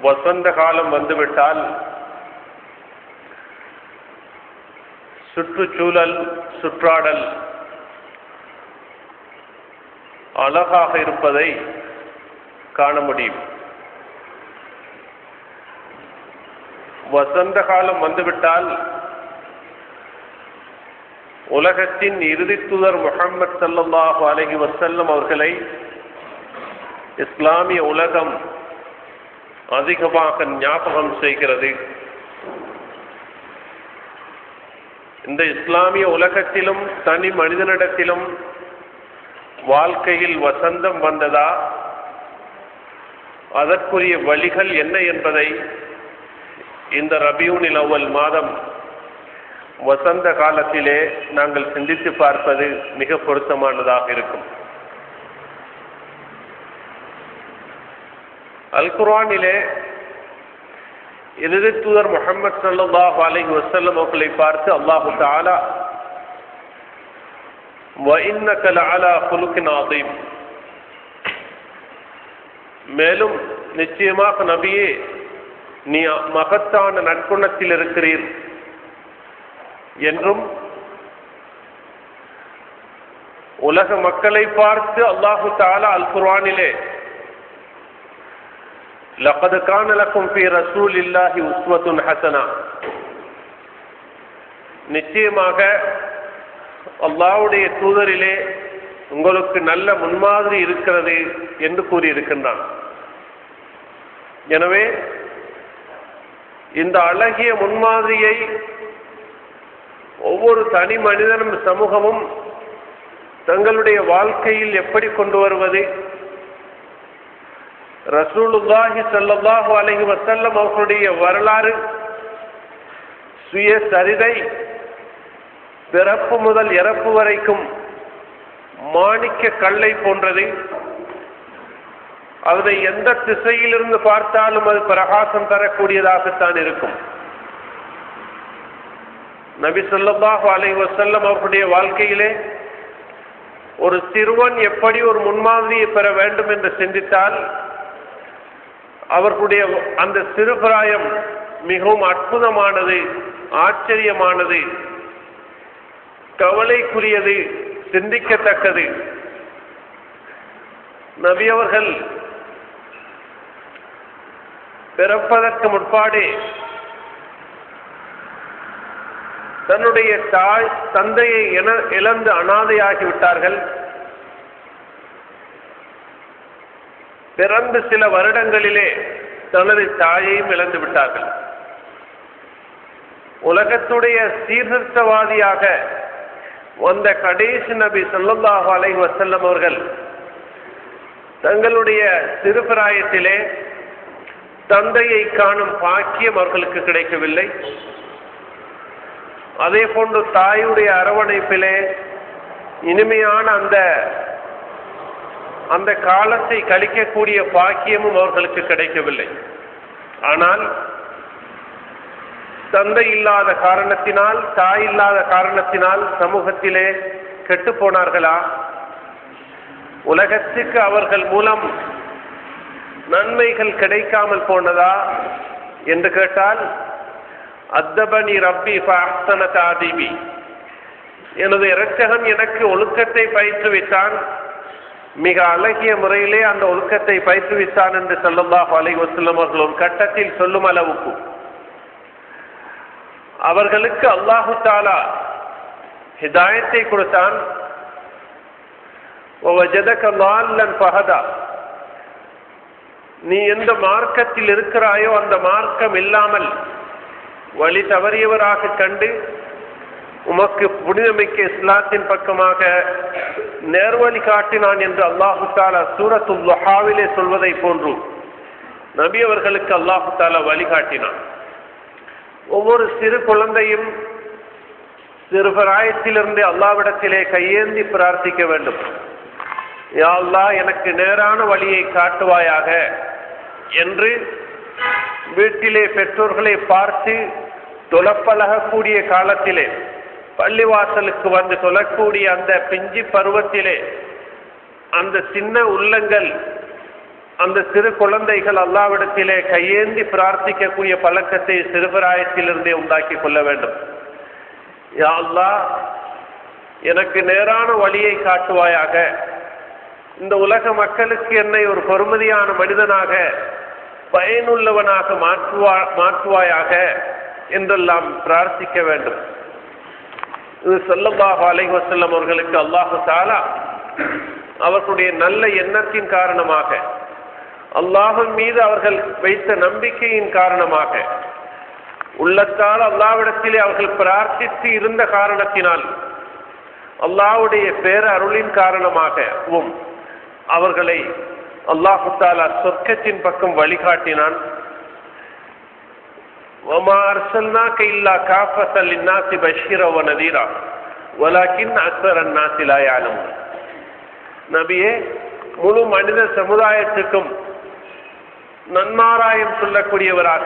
வசந்த காலம் வந்துவிட்டால் சுற்றுச்சூழல், சுற்றாடல் அழகாக இருப்பதை காண முடியும். வசந்த காலம் வந்துவிட்டால் உலகத்தின் இறுதி தூதர் முஹம்மது ஸல்லல்லாஹு அலைஹி வஸல்லம் அவர்களை இஸ்லாமிய உலகம் அதிகமாக ஞாபகம் செய்கிறது. இந்த இஸ்லாமிய உலகத்திலும் தனி மனிதனிடத்திலும் வாழ்க்கையில் வசந்தம் வந்ததா, அதற்குரிய வழிகள் என்ன என்பதை இந்த ரபியூனில் அவ்வல் மாதம் வசந்த காலத்திலே நாங்கள் சிந்தித்து பார்ப்பது மிக பொருத்தமானதாக இருக்கும். அல் குர்ஆனிலே இறுதி தூதர் முஹம்மது ஸல்லல்லாஹு அலைஹி வஸல்லம் அவர்களை பார்த்து அல்லாஹு தஆலா வ இன்னக லஅலா குலுகின் அதீம், மேலும் நிச்சயமாக நபியே நீ மகத்தான நற்குணத்தில் இருக்கிறீர் என்றும் உலக மக்களை பார்த்து அல்லாஹு தஆலா அல் குர்ஆனிலே லகத் கான லக்கும் ஃபீ ரசூலில்லாஹி உஸ்வத்துன் ஹஸனா, நிச்சயமாக அல்லாஹ்வுடைய தூதரிலே உங்களுக்கு நல்ல முன்மாதிரி இருக்கிறது என்று கூறியிருக்கின்றான். எனவே இந்த அழகிய முன்மாதிரியை ஒவ்வொரு தனி மனிதனும் சமூகமும் தங்களுடைய வாழ்க்கையில் எப்படி கொண்டு வருவது, ரசூலுல்லாஹி ஸல்லல்லாஹு அலைஹி வஸல்லம் அவர்களுடைய வரலாறு, சுயசரிதை பிறப்பு முதல் இறப்பு வரைக்கும் மாணிக்க கல்லை போன்றது. அதை எந்த திசையிலிருந்து பார்த்தாலும் அது பிரகாசம் தரக்கூடியதாகத்தான் இருக்கும். நபி ஸல்லல்லாஹு அலைஹி வஸல்லம் அவர்களுடைய வாழ்க்கையிலே ஒரு சிறுவன் எப்படி ஒரு முன்மாதிரியை பெற வேண்டும் என்று சிந்தித்தால் அவர்களுடைய அந்த சிறுபிராயம் மிகவும் அற்புதமானது, ஆச்சரியமானது, கவலைக்குரியது, சிந்திக்கத்தக்கது. நபி அவர்கள் பிறப்பதற்கு முற்பாடே தன்னுடைய தாய் தந்தையை இழந்து அனாதையாகிவிட்டார்கள். பிறந்து சில வருடங்களிலே தனது தாயையும் இழந்து விட்டார்கள். உலகத்துடைய சீர்திருத்தவாதியாக வந்த கடைசி நபி ஸல்லல்லாஹு அலைஹி வஸல்லம் அவர்கள் தங்களுடைய சிறுபிராயத்திலே தந்தையை காணும் பாக்கியம் அவர்களுக்கு கிடைக்கவில்லை. அதே போன்று தாயுடைய அரவணைப்பிலே இனிமையான அந்த காலத்தை கழிக்கக்கூடிய பாக்கியமும் அவர்களுக்கு கிடைக்கவில்லை. ஆனால் தந்தை இல்லாத காரணத்தினால், தாய் இல்லாத காரணத்தினால் சமூகத்திலே கெட்டு போனார்களா? உலகத்துக்கு அவர்கள் மூலம் நன்மைகள் கிடைக்காமல் போனதா என்று கேட்டால், அத்தபனி ரப்பி ஃபஅஹ்ஸன தஅதீபி, எனது இரட்சகன் எனக்கு ஒழுக்கத்தை பயிற்றுவித்தான், மிக அழகிய முறையிலே அந்த ஒழுக்கத்தை பயிற்றுவித்தான் என்று ஸல்லல்லாஹு அலைஹி வஸல்லம் அவர்கள் ஒரு கட்டத்தில் சொல்லும் அளவுக்கு அவர்களுக்கு அல்லாஹு தஆலா ஹிதாயத்தை கொடுத்தான். வவஜதக ضالًا فهدى, நீ எந்த மார்க்கத்தில் இருக்கிறாயோ அந்த மார்க்கம் இல்லாமல் வழி தவறியவராக கண்டு உமக்கு புனிதமிக்க இஸ்லாத்தின் பக்கமாக நேர்வழி காட்டினான் என்று அல்லாஹு தஆலா சூரத்துல் துஹாவிலே சொல்வதை போன்று நபி அவர்களுக்கு அல்லாஹு தஆலா வழிகாட்டினான். ஒவ்வொரு சிறு குழந்தையும் சிறுபிராயத்திலிருந்து அல்லாஹ்விடத்திலே கையேந்தி பிரார்த்திக்க வேண்டும். யா அல்லாஹ், எனக்கு நேரான வழியை காட்டுவாயாக என்று வீட்டிலே பெற்றோர்களை பார்த்து தொழப்பழகக்கூடிய காலத்திலே, பள்ளிவாசலுக்கு வந்து தொழக்கூடிய அந்த பிஞ்சி பருவத்திலே அந்த சின்ன உள்ளங்கள் அந்த சிறு குழந்தைகள் அல்லாஹ்விடத்திலே கையேந்தி பிரார்த்திக்கக்கூடிய பழக்கத்தை சிறுபிராயத்திலிருந்தே உண்டாக்கி கொள்ள வேண்டும். யா அல்லாஹ், எனக்கு நேரான வழியை காட்டுவாயாக, இந்த உலக மக்களுக்கு என்னை ஒரு பொறுமதியான மனிதனாக பயனுள்ளவனாக மாற்றுவாயாக என்றெல்லாம் பிரார்த்திக்க வேண்டும். இது ஸல்லல்லாஹு அலைஹி வஸல்லம் அவர்களுக்கு அல்லாஹு தஆலா அவர்களுடைய நல்ல எண்ணத்தின் காரணமாக, அல்லாஹ்வின் மீது அவர்கள் வைத்த நம்பிக்கையின் காரணமாக, உள்ளத்தால் அல்லாஹ்விடத்திலே அவர்கள் பிரார்த்தித்து இருந்த காரணத்தினால், அல்லாஹ்வுடைய பேர அருளின் காரணமாகவும் அவர்களை அல்லாஹு தஆலா சொர்க்கத்தின் பக்கம் வழிகாட்டினான். வமா அர்ஸல்னாக இல்லா காஃபத்தல் லின்னாஸி பஷீரா வ நதீரா வலாக்கின் அக்ஸரன் நாஸி லா யஅலமூன். நபியே, முழு மனித சமுதாயத்துக்கும் நன்மாராயம் சொல்லக்கூடியவராக,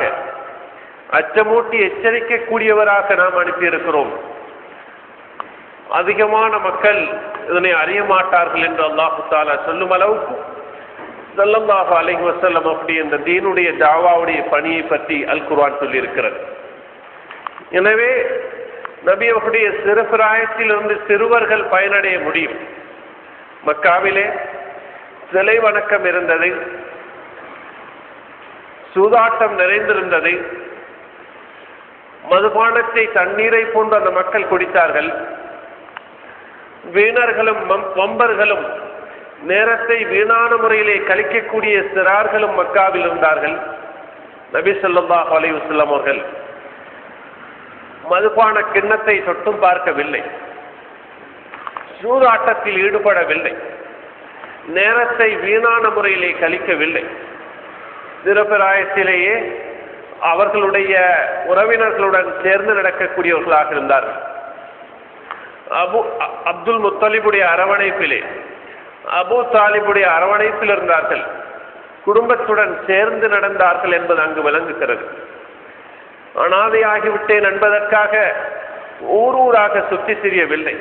அச்சமூட்டி எச்சரிக்கக்கூடியவராக நாம் அனுப்பியிருக்கிறோம். அதிகமான மக்கள் இதனை அறிய மாட்டார்கள் என்று அல்லாஹு தஆலா சொல்லும் அளவுக்கு ஸல்லல்லாஹு அலைஹி வஸல்லம் அப்படி இந்த தீனுடைய தாவாவுடைய பணியை பற்றி அல் குர்ஆன் சொல்லியிருக்கிறது. எனவே நபி அவர்களுடைய சிறு பிராயத்திலிருந்து சிறுவர்கள் பயனடைய முடியும். மக்காவிலே சிலை வணக்கம் இருந்தது, சூதாட்டம் நிறைந்திருந்தது, மதுபானத்தை தண்ணீரை போன்று அந்த மக்கள் குடித்தார்கள். வீணர்களும் வம்பர்களும் நேரத்தை வீணான முறையிலே கழிக்கக்கூடிய சிறார்களும் மக்காவில் இருந்தார்கள். நபி ஸல்லல்லாஹு அலைஹி வஸல்லம் அவர்கள் மதுபான கிண்ணத்தை தொட்டும் பார்க்கவில்லை, சூதாட்டத்தில் ஈடுபடவில்லை, நேரத்தை வீணான முறையிலே கழிக்கவில்லை. சிறுபிராயத்திலேயே அவர்களுடைய உறவினர்களுடன் சேர்ந்து நடக்கக்கூடியவர்களாக இருந்தார்கள். அப்துல் முத்தலிபுடைய அரவணைப்பிலே, அபூ தாலிபுடைய அரவணைப்பில் இருந்தார்கள், குடும்பத்துடன் சேர்ந்து நடந்தார்கள் என்பது அங்கு விளங்குகிறது. அனாதையாகிவிட்டேன் என்பதற்காக ஊரூராக சுற்றி திரியவில்லை,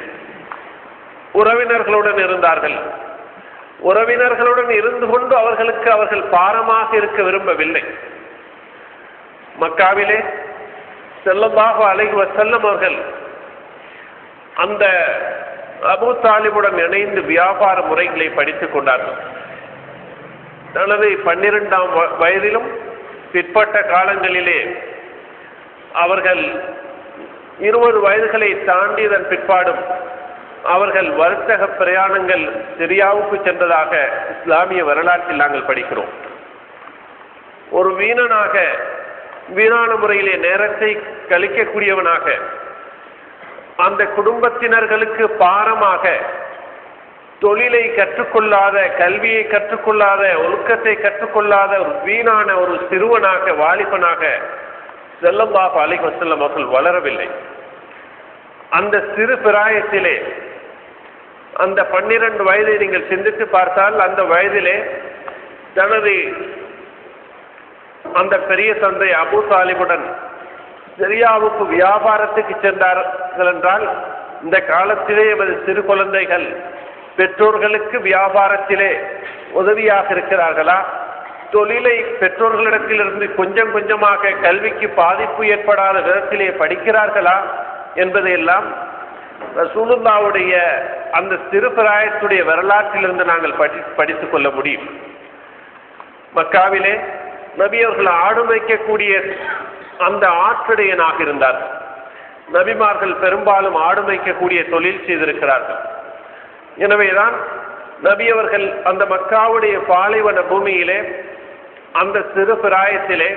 உறவினர்களுடன் இருந்தார்கள். உறவினர்களுடன் இருந்து கொண்டு அவர்கள் பாரமாக இருக்க விரும்பவில்லை. மக்காவிலே ஸல்லல்லாஹு அலைஹி வஸல்லம் அவர்கள் அந்த அபூ தாலிபுடன் இணைந்து வியாபார முறைகளை படித்துக் கொண்டார்கள். தனது 12ஆம் வயதிலும் பிற்பட்ட காலங்களிலே அவர்கள் 20 வயதுகளை தாண்டியதன் பிற்பாடும் அவர்கள் வர்த்தக பிரயாணங்கள் சிரியாவுக்கு சென்றதாக இஸ்லாமிய வரலாற்றில் நாங்கள் படிக்கிறோம். ஒரு வீணான முறையிலே நேரத்தை கழிக்கக்கூடியவனாக, அந்த குடும்பத்தினர்களுக்கு பாரமாக, தொழிலை கற்றுக்கொள்ளாத, கல்வியை கற்றுக்கொள்ளாத, ஒழுக்கத்தை கற்றுக்கொள்ளாத ஒரு வீணான ஒரு சிறுவனாக, வாலிபனாக ஸல்லல்லாஹு அலைஹி வஸல்லம் அவர்கள் வளரவில்லை. அந்த சிறு பிராயத்திலே, அந்த 12 வயதை நீங்கள் சிந்தித்து பார்த்தால், அந்த வயதிலே தனது அந்த பெரிய தந்தை அபூ தாலிபுடன் சிரியாவுக்கு வியாபாரத்துக்கு சென்றார்கள் என்றால், இந்த காலத்திலே எமது சிறு குழந்தைகள் பெற்றோர்களுக்கு வியாபாரத்திலே உதவியாக இருக்கிறார்களா, தொழிலை பெற்றோர்களிடத்திலிருந்து கொஞ்சம் கொஞ்சமாக கல்விக்கு பாதிப்பு ஏற்படாத விதத்திலே படிக்கிறார்களா என்பதையெல்லாம் ரசூலுல்லாஹ்வுடைய அந்த சிறு பிராயத்துடைய வரலாற்றிலிருந்து நாங்கள் படித்துக் கொள்ள முடியும். மக்காவிலே நபி அவர்கள் ஆடு மேய்க்கக்கூடிய அந்த ஆற்றுடையனாக இருந்தார். நபிமார்கள் பெரும்பாலும் ஆடு மேய்க்கக்கூடிய தொழில் செய்திருக்கிறார்கள். எனவேதான் நபி அவர்கள் அந்த மக்காவுடைய பாலைவன பூமியிலே அந்த சிறு பிராயத்திலே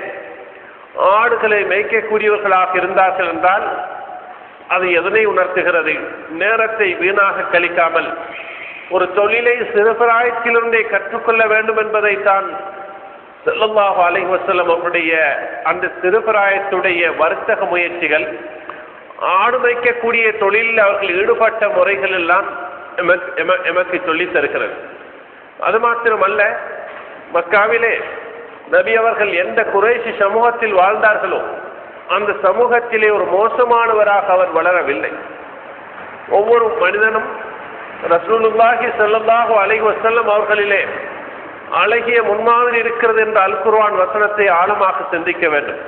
ஆடுகளை மேய்க்கக்கூடியவர்களாக இருந்தார்கள் என்றால் அது எதனை உணர்த்துகிறது? நேரத்தை வீணாக கழிக்காமல் ஒரு தொழிலை சிறு பிராயத்திலிருந்தே கற்றுக்கொள்ள வேண்டும் என்பதைத்தான் ஸல்லல்லாஹு அலைஹி வஸல்லம் அவருடைய அந்த சிறு பிராயத்துடைய வர்த்தக முயற்சிகள், ஆடு மேய்க்கக்கூடிய தொழிலில் அவர்கள் ஈடுபட்ட முறைகள் எல்லாம் எமக்கு சொல்லி தருகிறது. அது மாத்திரமல்ல, மக்காவிலே நபி அவர்கள் எந்த குறைஷி சமூகத்தில் வாழ்ந்தார்களோ அந்த சமூகத்திலே ஒரு மோசமானவராக அவர் வளரவில்லை. ஒவ்வொரு மனிதனும் ரசூலுல்லாஹி ஸல்லல்லாஹு அலைஹி வஸல்லம் அவர்களிலே அழகிய முன்மாதிரி இருக்கிறது என்ற அல் குர்ஆன் வசனத்தை ஆழமாக சிந்திக்க வேண்டும்.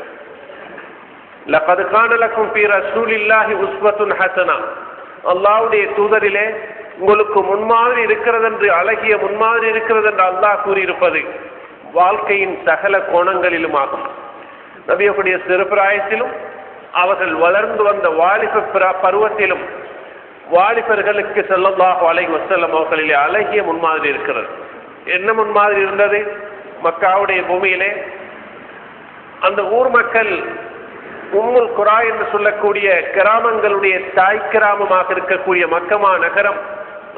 லகத் கான லக்கும் ஃபீ ரசூலில்லாஹி உஸ்வத்துன் ஹஸனா, அல்லாஹ்வுடைய தூதரிலே உங்களுக்கு முன்மாதிரி இருக்கிறது என்று, அழகிய முன்மாதிரி இருக்கிறது என்று அல்லாஹ் கூறியிருப்பது வாழ்க்கையின் சகல கோணங்களிலுமாகும். நபியுடைய சிறுபிராயத்திலும் அவர்கள் வளர்ந்து வந்த வாலிப பருவத்திலும் வாலிபர்களுக்கு ஸல்லல்லாஹு அலைஹி வஸல்லம் அவர்களிலே அழகிய முன்மாதிரி இருக்கிறது. என்ன முன்மாதிரி இருந்தது? மக்காவுடைய பூமியிலே அந்த ஊர் மக்கள் உம்முல் குரா என்று சொல்லக்கூடிய கிராமங்களுடைய தாய் கிராமமாக இருக்கக்கூடிய மக்கமா நகரம்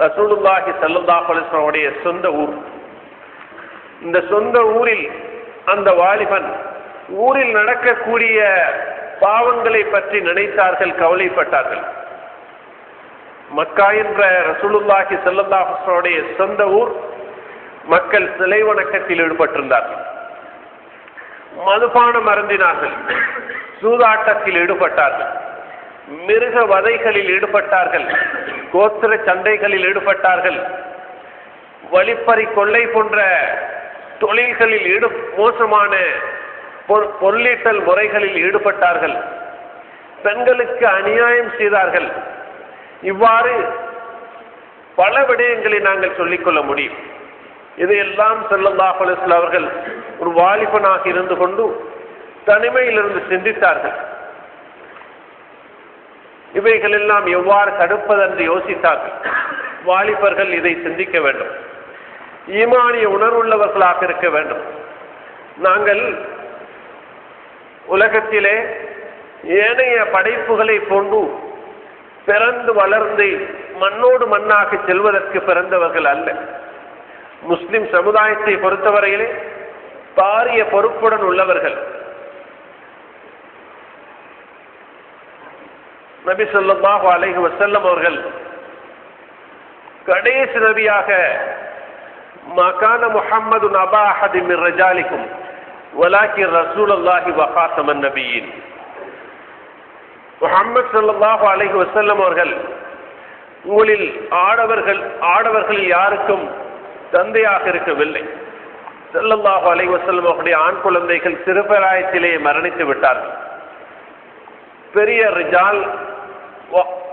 ரசூலுல்லாஹி ஸல்லல்லாஹு அலைஹி வஸல்லம் உடைய சொந்த ஊர். இந்த சொந்த ஊரில் அந்த வாலிபன் ஊரில் நடக்கக்கூடிய பாவங்களை பற்றி நினைத்தார்கள், கவலைப்பட்டார்கள். மக்கா என்ற ரசூலுல்லாஹி ஸல்லல்லாஹு அலைஹி வஸல்லம் உடைய சொந்த ஊர். மக்கள் சிலை வணக்கத்தில் ஈடுபட்டிருந்தார்கள், மதுபானம் அருந்தினார்கள், சூதாட்டத்தில் ஈடுபட்டார்கள், மிருக வதைகளில் ஈடுபட்டார்கள், கோத்திர சண்டைகளில் ஈடுபட்டார்கள், வழிப்பறி கொள்ளை போன்ற தொழில்களில் மோசமான பொருளீட்டல் முறைகளில் ஈடுபட்டார்கள், பெண்களுக்கு அநியாயம் செய்தார்கள். இவ்வாறு பல விடயங்களை நாங்கள் சொல்லிக்கொள்ள முடியும். இதையெல்லாம் ஸல்லல்லாஹு அலைஹி வஸல்லம் அவர்கள் ஒரு வாலிபனாக இருந்து கொண்டு தனிமையிலிருந்து சிந்தித்தார்கள். இவைகள் எல்லாம் எவ்வாறு தடுப்பதென்று யோசித்தார்கள். வாலிபர்கள் இதை சிந்திக்க வேண்டும், ஈமானிய உணர்வுள்ளவர்களாக இருக்க வேண்டும். நாங்கள் உலகத்திலே ஏனைய படைப்புகளை போன்று பிறந்து வளர்ந்து மண்ணோடு மண்ணாக செல்வதற்கு பிறந்தவர்கள் அல்ல. முஸ்லிம் சமுதாயத்தை பொறுத்தவரையிலே பாரிய பொறுப்புடன் உள்ளவர்கள். நபி ஸல்லல்லாஹு அலைஹி வஸல்லம் அவர்கள் கடைசி நபியாக மகான முஹம்மது நபா அஹதி மின் ரிஜாலிக்கும் வலாக்கின் ரசூலுல்லாஹி வ காத்தமன் நபியின். முஹம்மது ஸல்லல்லாஹு அலைஹி வஸல்லம் அவர்கள் உங்களில் ஆடவர்களில் யாருக்கும் தந்தையாக இருக்கவில்லை. ஸல்லல்லாஹு அலைஹி வஸல்லம் அவருடைய ஆண் குழந்தைகள் சிறுபிராயத்திலேயே மரணித்து விட்டார்கள். பெரிய ரிஜால்,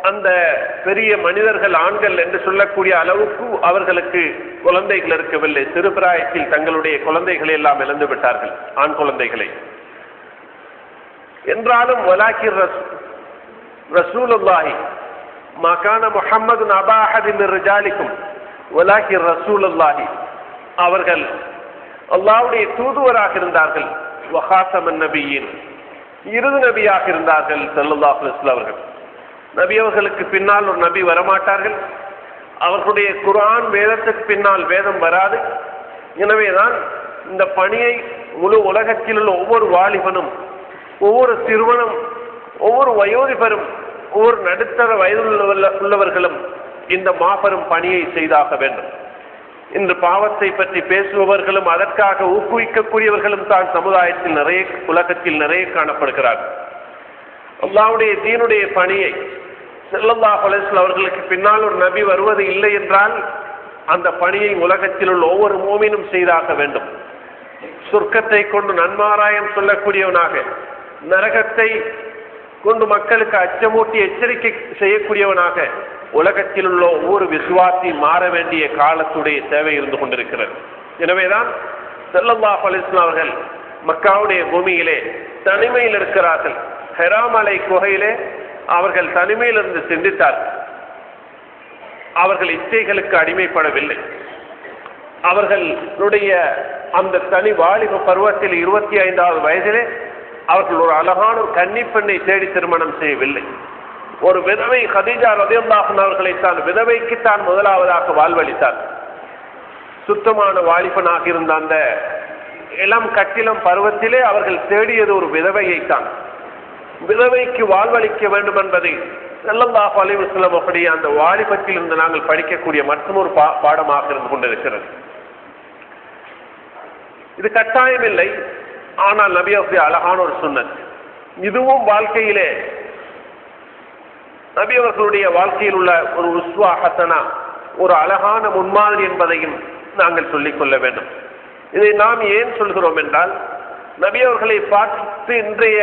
அந்த பெரிய மனிதர்கள் ஆண்கள் என்று சொல்லக்கூடிய அளவுக்கு அவர்களுக்கு குழந்தைகள் இருக்கவில்லை. சிறுபிராயத்தில் தங்களுடைய குழந்தைகளை எல்லாம் இழந்து விட்டார்கள், ஆண் குழந்தைகளை. என்றாலும் வலாக்கிர் ரசூலுல்லாஹி மகான முஹம்மது நபா அஹதி மின் ரிஜாலிக்கும் வலாக்கிர் ரசூலுல்லாஹி, அவர்கள் அல்லாஹ்வுடைய தூதுவராக இருந்தார்கள். வ காத்தமன் நபியின், இறுதி நபியாக இருந்தார்கள் ஸல்லல்லாஹு அலைஹி வஸல்லம் அவர்கள். நபி அவர்களுக்கு பின்னால் ஒரு நபி வரமாட்டார்கள். அவர்களுடைய குர்ஆன் வேதத்துக்கு பின்னால் வேதம் வராது. எனவேதான் இந்த பணியை முழு உலகத்தில் உள்ள ஒவ்வொரு வாலிபனும், ஒவ்வொரு சிறுவனும், ஒவ்வொரு வயோதிபரும், ஒவ்வொரு நடுத்தர வயதுள்ள உள்ளவர்களும் இந்த மாபெரும் பணியை செய்தாக வேண்டும். இன்று பாவத்தை பற்றி பேசுபவர்களும் அதற்காக ஊக்குவிக்கக்கூடியவர்களும் தான் சமுதாயத்தில் உலகத்தில் நிறைய காணப்படுகிறார்கள். அல்லாஹ்வுடைய தீனுடைய பணியை ஸல்லல்லாஹு அலைஹி வஸல்லம் அவர்களுக்கு பின்னால் ஒரு நபி வருவது இல்லை என்றால் அந்த பணியை உலகத்தில் உள்ள ஒவ்வொரு மூமினும் செய்தாக வேண்டும். சொர்க்கத்தை கொண்டு நன்மாராயம் சொல்லக்கூடியவனாக, நரகத்தை கொண்டு மக்களுக்கு அச்சமூட்டி எச்சரிக்கை செய்யக்கூடியவனாக உலகத்தில் உள்ள ஒவ்வொரு விசுவாசி மாற வேண்டிய காலத்துடைய தேவை இருந்து கொண்டிருக்கிறது. எனவேதான் ஸல்லல்லாஹு அலைஹி வஸல்லம் அவர்கள் மக்காவுடைய பூமியிலே தனிமையில் இருக்கிறார்கள். ஹிரா மலை குகையிலே அவர்கள் தனிமையிலிருந்து சிந்தித்தார்கள். அவர்கள் இச்சைகளுக்கு அடிமைப்படவில்லை. அவர்களுடைய அந்த தனி வாலிப பருவத்தில் 25வது வயதிலே அவர்கள் ஒரு அழகான ஒரு கன்னிப்பெண்ணை தேடி திருமணம் செய்யவில்லை. ஒரு விதவை கதீஜா ரலியல்லாஹு அன்ஹா அவர்களைத்தான், விதவைக்குத்தான் முதலாவதாக வாழ்வளித்தார். சுத்தமான வாலிபனாக இருந்த அந்த இளம் கட்டிலம் பருவத்திலே அவர்கள் தேடியது ஒரு விதவையைத்தான். விதவைக்கு வாழ்வளிக்க வேண்டும் என்பதை ஸல்லல்லாஹு அலைஹி வஸல்லம் அவருடைய அந்த வாலிபத்தில் இருந்து நாங்கள் படிக்கக்கூடிய மற்றொரு பாடமாக இருந்து கொண்டிருக்கிறது. இது கட்டாயம் இல்லை, ஆனால் நபி அவருடைய அழகான ஒரு சுன்னத். இதுவும் வாழ்க்கையிலே நபி அவர்களுடைய வாழ்க்கையில் உள்ள ஒரு உஸ்வா ஹஸனா, ஒரு அழகான முன்மாதிரி என்பதையும் நாங்கள் சொல்லிக் கொள்ள வேண்டும். இதை நாம் ஏன் சொல்கிறோம் என்றால், நபி அவர்களை பார்த்து இன்றைய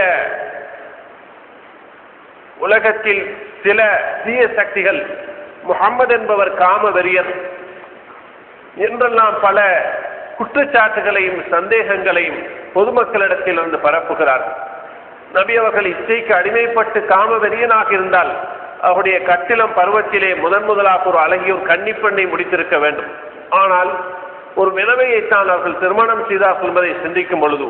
உலகத்தில் சில தீய சக்திகள் முஹம்மது என்பவர் காம வெறியர் என்றெல்லாம் பல குற்றச்சாட்டுகளையும் சந்தேகங்களையும் பொதுமக்களிடத்தில் இருந்து பரப்புகிறார்கள். நபி அவர்கள் இச்சைக்கு அடிமைப்பட்டு காம வெறியனாக இருந்தால் அவருடைய கட்டிலம் பருவத்திலே முதலாக ஒரு அழகிய ஒரு கன்னிப்பெண்ணை முடித்திருக்க வேண்டும். ஆனால் ஒரு விதவையைத்தான் அவர்கள் திருமணம் செய்தார்கள் என்பதை சிந்திக்கும் பொழுது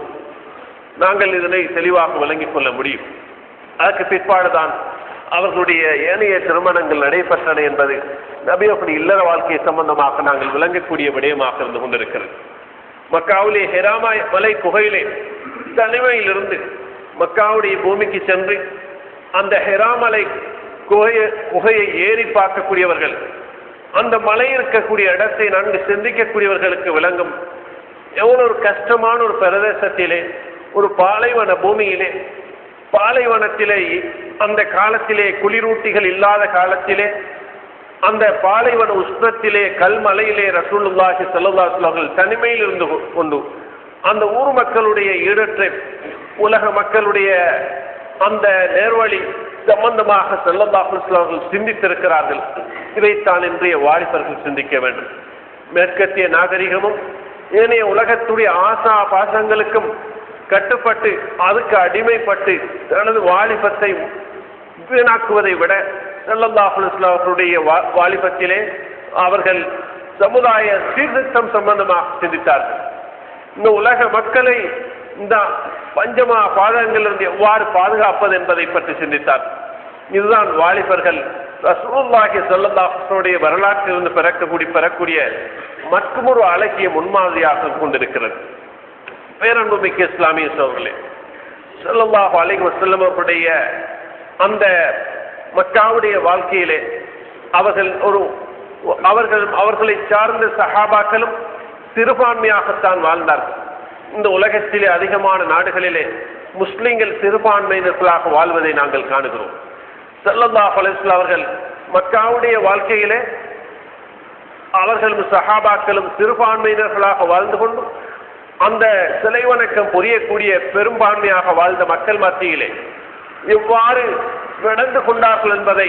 நாங்கள் இதனை தெளிவாக விளங்கிக் கொள்ள முடியும். அதற்கு பிற்பாடுதான் அவர்களுடைய ஏனைய திருமணங்கள் நடைபெற்றன என்பது நபி அவர்களுடைய இல்லற வாழ்க்கை சம்பந்தமாக நாங்கள் விளங்கக்கூடிய விடயமாக இருந்து கொண்டிருக்கிறது. மக்காவிலே ஹெராமா மலை குகையிலே தனிமையிலிருந்து மக்காவுடைய பூமிக்கு சென்று அந்த ஹெராமலை குகையை ஏறி பார்க்கக்கூடியவர்கள், அந்த மலை இருக்கக்கூடிய இடத்தை நன்கு சிந்திக்கக்கூடியவர்களுக்கு விளங்கும் எவ்வளவு ஒரு கஷ்டமான ஒரு பிரதேசத்திலே, ஒரு பாலைவன பூமியிலே, பாலைவனத்திலே, அந்த காலத்திலே குளிரூட்டிகள் இல்லாத காலத்திலே, அந்த பாலைவன உஷ்ணத்திலே கல்மலையிலே ரசூலுல்லாஹி ஸல்லல்லாஹு அலைஹி வஸல்லம் தனிமையில் இருந்து கொண்டு அந்த ஊர் மக்களுடைய ஈடற்ற உலக மக்களுடைய அந்த நேர்வழி சம்பந்தமாக ஸல்லல்லாஹு அலைஹி வஸல்லம் சிந்தித்திருக்கிறார்கள். இதைத்தான் இன்றைய வாலிபர்கள் சிந்திக்க வேண்டும். மேற்கத்திய நாகரிகமும் ஏனைய உலகத்துடைய ஆசா பாசங்களுக்கும் கட்டுப்பட்டு அதுக்கு அடிமைப்பட்டு தனது வாலிபத்தை வீணாக்குவதை விட ஸல்லல்லாஹு அலைஹி வஸல்லம் அவர்களுடைய வாலிபத்திலே அவர்கள் சமுதாய சீர்திருத்தம் சம்பந்தமாக சிந்தித்தார்கள். இந்த உலக மக்களை இந்த பஞ்சமா பாதங்களிலிருந்து எவ்வாறு பாதுகாப்பது என்பதை பற்றி சிந்தித்தார். இதுதான் வாலிபர்கள் ரசூலுல்லாஹி ஸல்லல்லாஹு அலைஹி வஸல்லம் வரலாற்றிலிருந்து பெறக்கூடிய மற்றொரு அழகிய முன்மாதிரியாக கொண்டிருக்கிறது. பேரன்புமிக்க இஸ்லாமிய சகோதரர்களே, ஸல்லல்லாஹு அலைஹி வஸல்லம் அவருடைய அந்த மக்காவுடைய வாழ்க்கையிலே அவர்களை சார்ந்த சஹாபாக்களும் சிறுபான்மையாகத்தான் வாழ்ந்தார்கள். இந்த உலகத்திலே அதிகமான நாடுகளிலே முஸ்லிம்கள் சிறுபான்மையினர்களாக வாழ்வதை நாங்கள் காணுகிறோம். ஸல்லல்லாஹு அலைஹி வஸல்லம் அவர்கள் மக்காவுடைய வாழ்க்கையிலே அவர்களும் சஹாபாக்களும் சிறுபான்மையினர்களாக வாழ்ந்து கொண்டு அந்த சிலை வணக்கம் புரியக்கூடிய பெரும்பான்மையாக வாழ்ந்த மக்கள் மத்தியிலே எவ்வாறு நடந்து கொண்டார்கள் என்பதை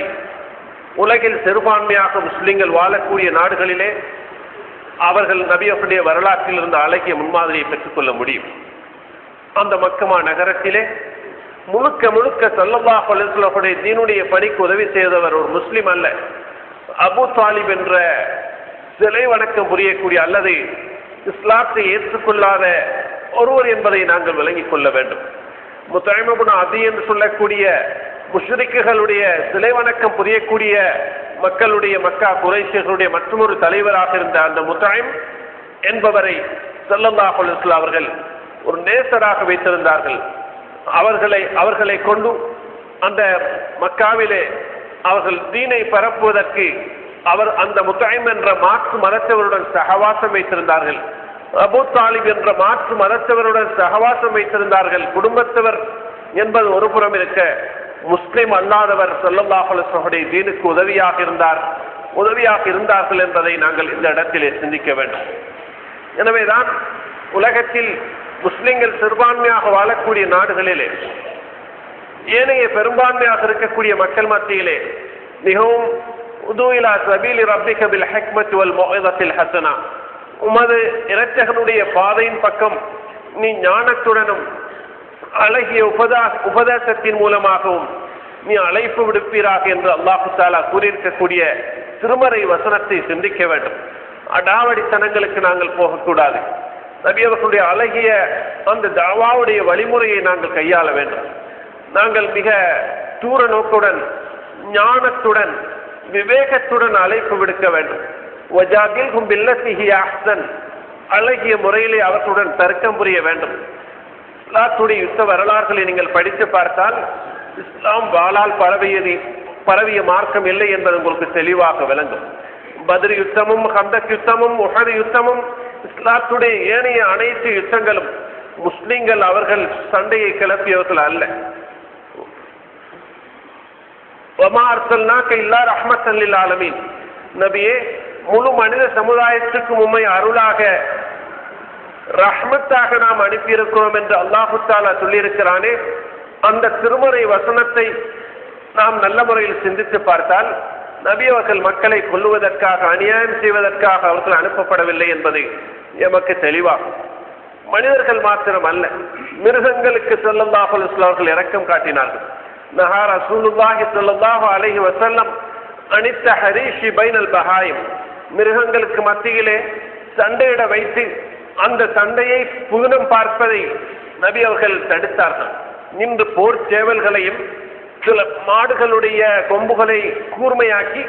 உலகில் சிறுபான்மையாக முஸ்லிம்கள் வாழக்கூடிய நாடுகளிலே அவர்கள் நபி அவர்களுடைய வரலாற்றில் இருந்த அழகிய முன்மாதிரியை பெற்றுக்கொள்ள முடியும். அந்த மக்கமா நகரத்திலே முழுக்க ஸல்லல்லாஹு அலைஹி வஸல்லம் தீனுடைய பணிக்கு உதவி செய்தவர் ஒரு முஸ்லிம் அல்ல, அபூ தாலிப் என்ற சிலை வணக்கம் புரியக்கூடிய அல்லது இஸ்லாத்தை ஏற்றுக்கொள்ளாத ஒருவர் என்பதை நாங்கள் விளங்கிக் கொள்ள வேண்டும். முத்ஐம் இப்னு அதி என்று சொல்லக்கூடிய முஷ்ரிக்குகளுடைய சிலை வணக்கம் புரியக்கூடிய மக்களுடைய மக்கா குறைஷிகளுடைய மற்றொரு தலைவராக இருந்த அந்த முத்ஐம் என்பவரை ஸல்லல்லாஹு அலைஹி வஸல்லம் அவர்கள் ஒரு நேசராக வைத்திருந்தார்கள். அவர்களை கொண்டு அந்த மக்காவிலே அவர்கள் தீனை பரப்புவதற்கு அந்த முத்ஐம் என்ற மாற்று மதத்தவருடன் சகவாசம் வைத்திருந்தார்கள். அபூ தாலிப் என்ற மாற்று மதத்தவருடன் சகவாசம் வைத்திருந்தார்கள். குடும்பத்தவர் என்பது ஒரு புறம் இருக்க, முஸ்லிம் அல்லாதவர் ஸல்லல்லாஹு அலைஹி வஸல்லம் தீனுக்கு உதவியாக இருந்தார்கள் என்பதை நாங்கள் இந்த இடத்திலே சிந்திக்க வேண்டும். எனவேதான் உலகத்தில் முஸ்லிம்கள் சிறுபான்மையாக வாழக்கூடிய நாடுகளிலே ஏனைய பெரும்பான்மையாக இருக்கக்கூடிய மக்கள் மத்தியிலே மிகவும் உது இலா சபீலி ரப்பிக பில் ஹிக்மத்தி வல் மௌஇதத்தில் ஹஸனா, உமது இரட்சகனுடைய பாதையின் பக்கம் நீ ஞானத்துடனும் அழகிய உபதேசத்தின் மூலமாகவும் நீ அழைப்பு விடுப்பீராக என்று அல்லாஹு தஆலா கூறியிருக்கக்கூடிய திருமறை வசனத்தை சிந்திக்க வேண்டும். அடாவடித்தனங்களுக்கு நாங்கள் போகக்கூடாது. நபி அவர்களுடைய அழகிய அந்த தாவாவுடைய வழிமுறையை நாங்கள் கையாள வேண்டும். நாங்கள் மிக தூர நோக்குடன் ஞானத்துடன் விவேகத்துடன் அழைப்பு விடுக்க வேண்டும். வஜாதில்ஹும் பில்லத்தி ஹிய அஹ்ஸன், அழகிய முறையிலே அவர்களுடன் தர்க்கம் புரிய வேண்டும். இஸ்லாத்துடைய யுத்த வரலாறுகளை நீங்கள் படித்து பார்த்தால் இஸ்லாம் வாளால் பரவிய மார்க்கம் இல்லை என்பது உங்களுக்கு தெளிவாக விளங்கும். பத்ர் யுத்தமும் ஹந்தக் யுத்தமும் உஹது யுத்தமும் இஸ்லாத்துடைய ஏனைய அனைத்து யுத்தங்களும் முஸ்லிம்கள் அவர்கள் சண்டையை கிளப்பியவர்கள் அல்ல. வமா அர்சல்னாக இல்லா ரஹ்மத்தன் லில் ஆலமீன், நபியே முழு மனித சமுதாயத்துக்கும் உம்மை அருளாக ரஹ்மத்தாக நாம் அனுப்பியிருக்கிறோம் என்று அல்லாஹு தஆலா சொல்லியிருக்கிறானே, அந்த திருமறை வசனத்தை நாம் நல்ல முறையில் சிந்தித்து பார்த்தால் நபி அவர்கள் மக்களை கொல்லுவதற்காக, அநியாயம் செய்வதற்காக அவர்கள் அனுப்பப்படவில்லை என்பது எமக்கு தெளிவாகும். மனிதர்கள் மாத்திரம் அல்ல, மிருகங்களுக்கு ஸல்லல்லாஹு அலைஹி வஸல்லம் அவர்கள் இரக்கம் காட்டினார்கள். நஹா ரசூலுல்லாஹி ஸல்லல்லாஹு அலைஹி வஸல்லம் அனித் தஹரீஷி பைனல் பஹாயிம், மிருகங்களுக்கு மத்தியிலே சண்டையிட வைத்து அந்த சண்டையை புதினம் பார்ப்பதை நபி அவர்கள் தடுத்தார்கள். நின்று போர் சேவல்களையும் சில மாடுகளுடைய கொம்புகளை கூர்மையாக்கி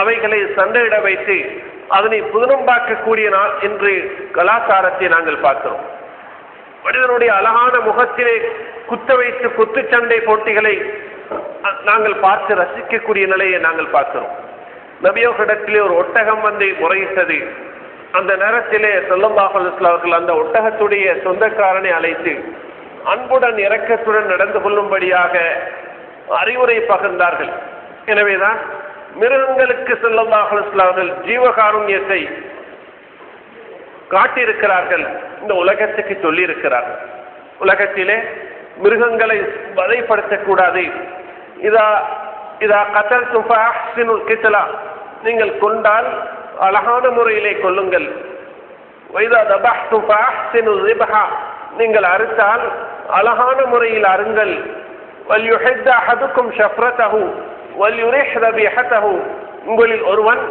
அவைகளை சண்டையிட வைத்து அதனை புதினம் பார்க்கக்கூடிய நாள் என்று கலாச்சாரத்தை நாங்கள் பார்க்கிறோம். மனிதனுடைய அழகான முகத்திலே குத்த வைத்து குத்து சண்டை போட்டிகளை நாங்கள் பார்த்து ரசிக்கக்கூடிய நிலையை நாங்கள் பார்க்கிறோம். நபியோகிடத்திலே ஒரு ஒட்டகம் வந்து முறையிட்டது. அந்த நேரத்திலே ஸல்லல்லாஹு அலைஹி வஸல்லம் அவர்கள் அந்த ஒட்டகத்துடைய சொந்தக்காரனை அழைத்து அன்புடன் இரக்கத்துடன் நடந்து கொள்ளும்படியாக அறிவுரை பகிர்ந்தார்கள். எனவேதான் மிருகங்களுக்கு ஸல்லல்லாஹு அலைஹி வஸல்லம் அவர்கள் ஜீவகாருண்யத்தை காட்டியிருக்கிறார்கள், இந்த உலகத்துக்கு சொல்லி இருக்கிறார்கள். உலகத்திலே மிருகங்களை வதைப்படுத்தக்கூடாது. இதா கதல்தும் ஃபஅஹ்சினுல் கித்லா, நீங்கள் கொண்டால் அழகான முறையிலே கொல்லுங்கள். வைதா தபஹ்தும் ஃபஅஹ்சினுல் ذبஹா, நீங்கள் அறுத்தால் அழகான முறையில் அருங்கள். வல்யுஹித் அஹதுக்கும் ஷஃப்ரதஹு வல்யுரிஹ் தபிஹதஹு, உங்களில் ஒருவன்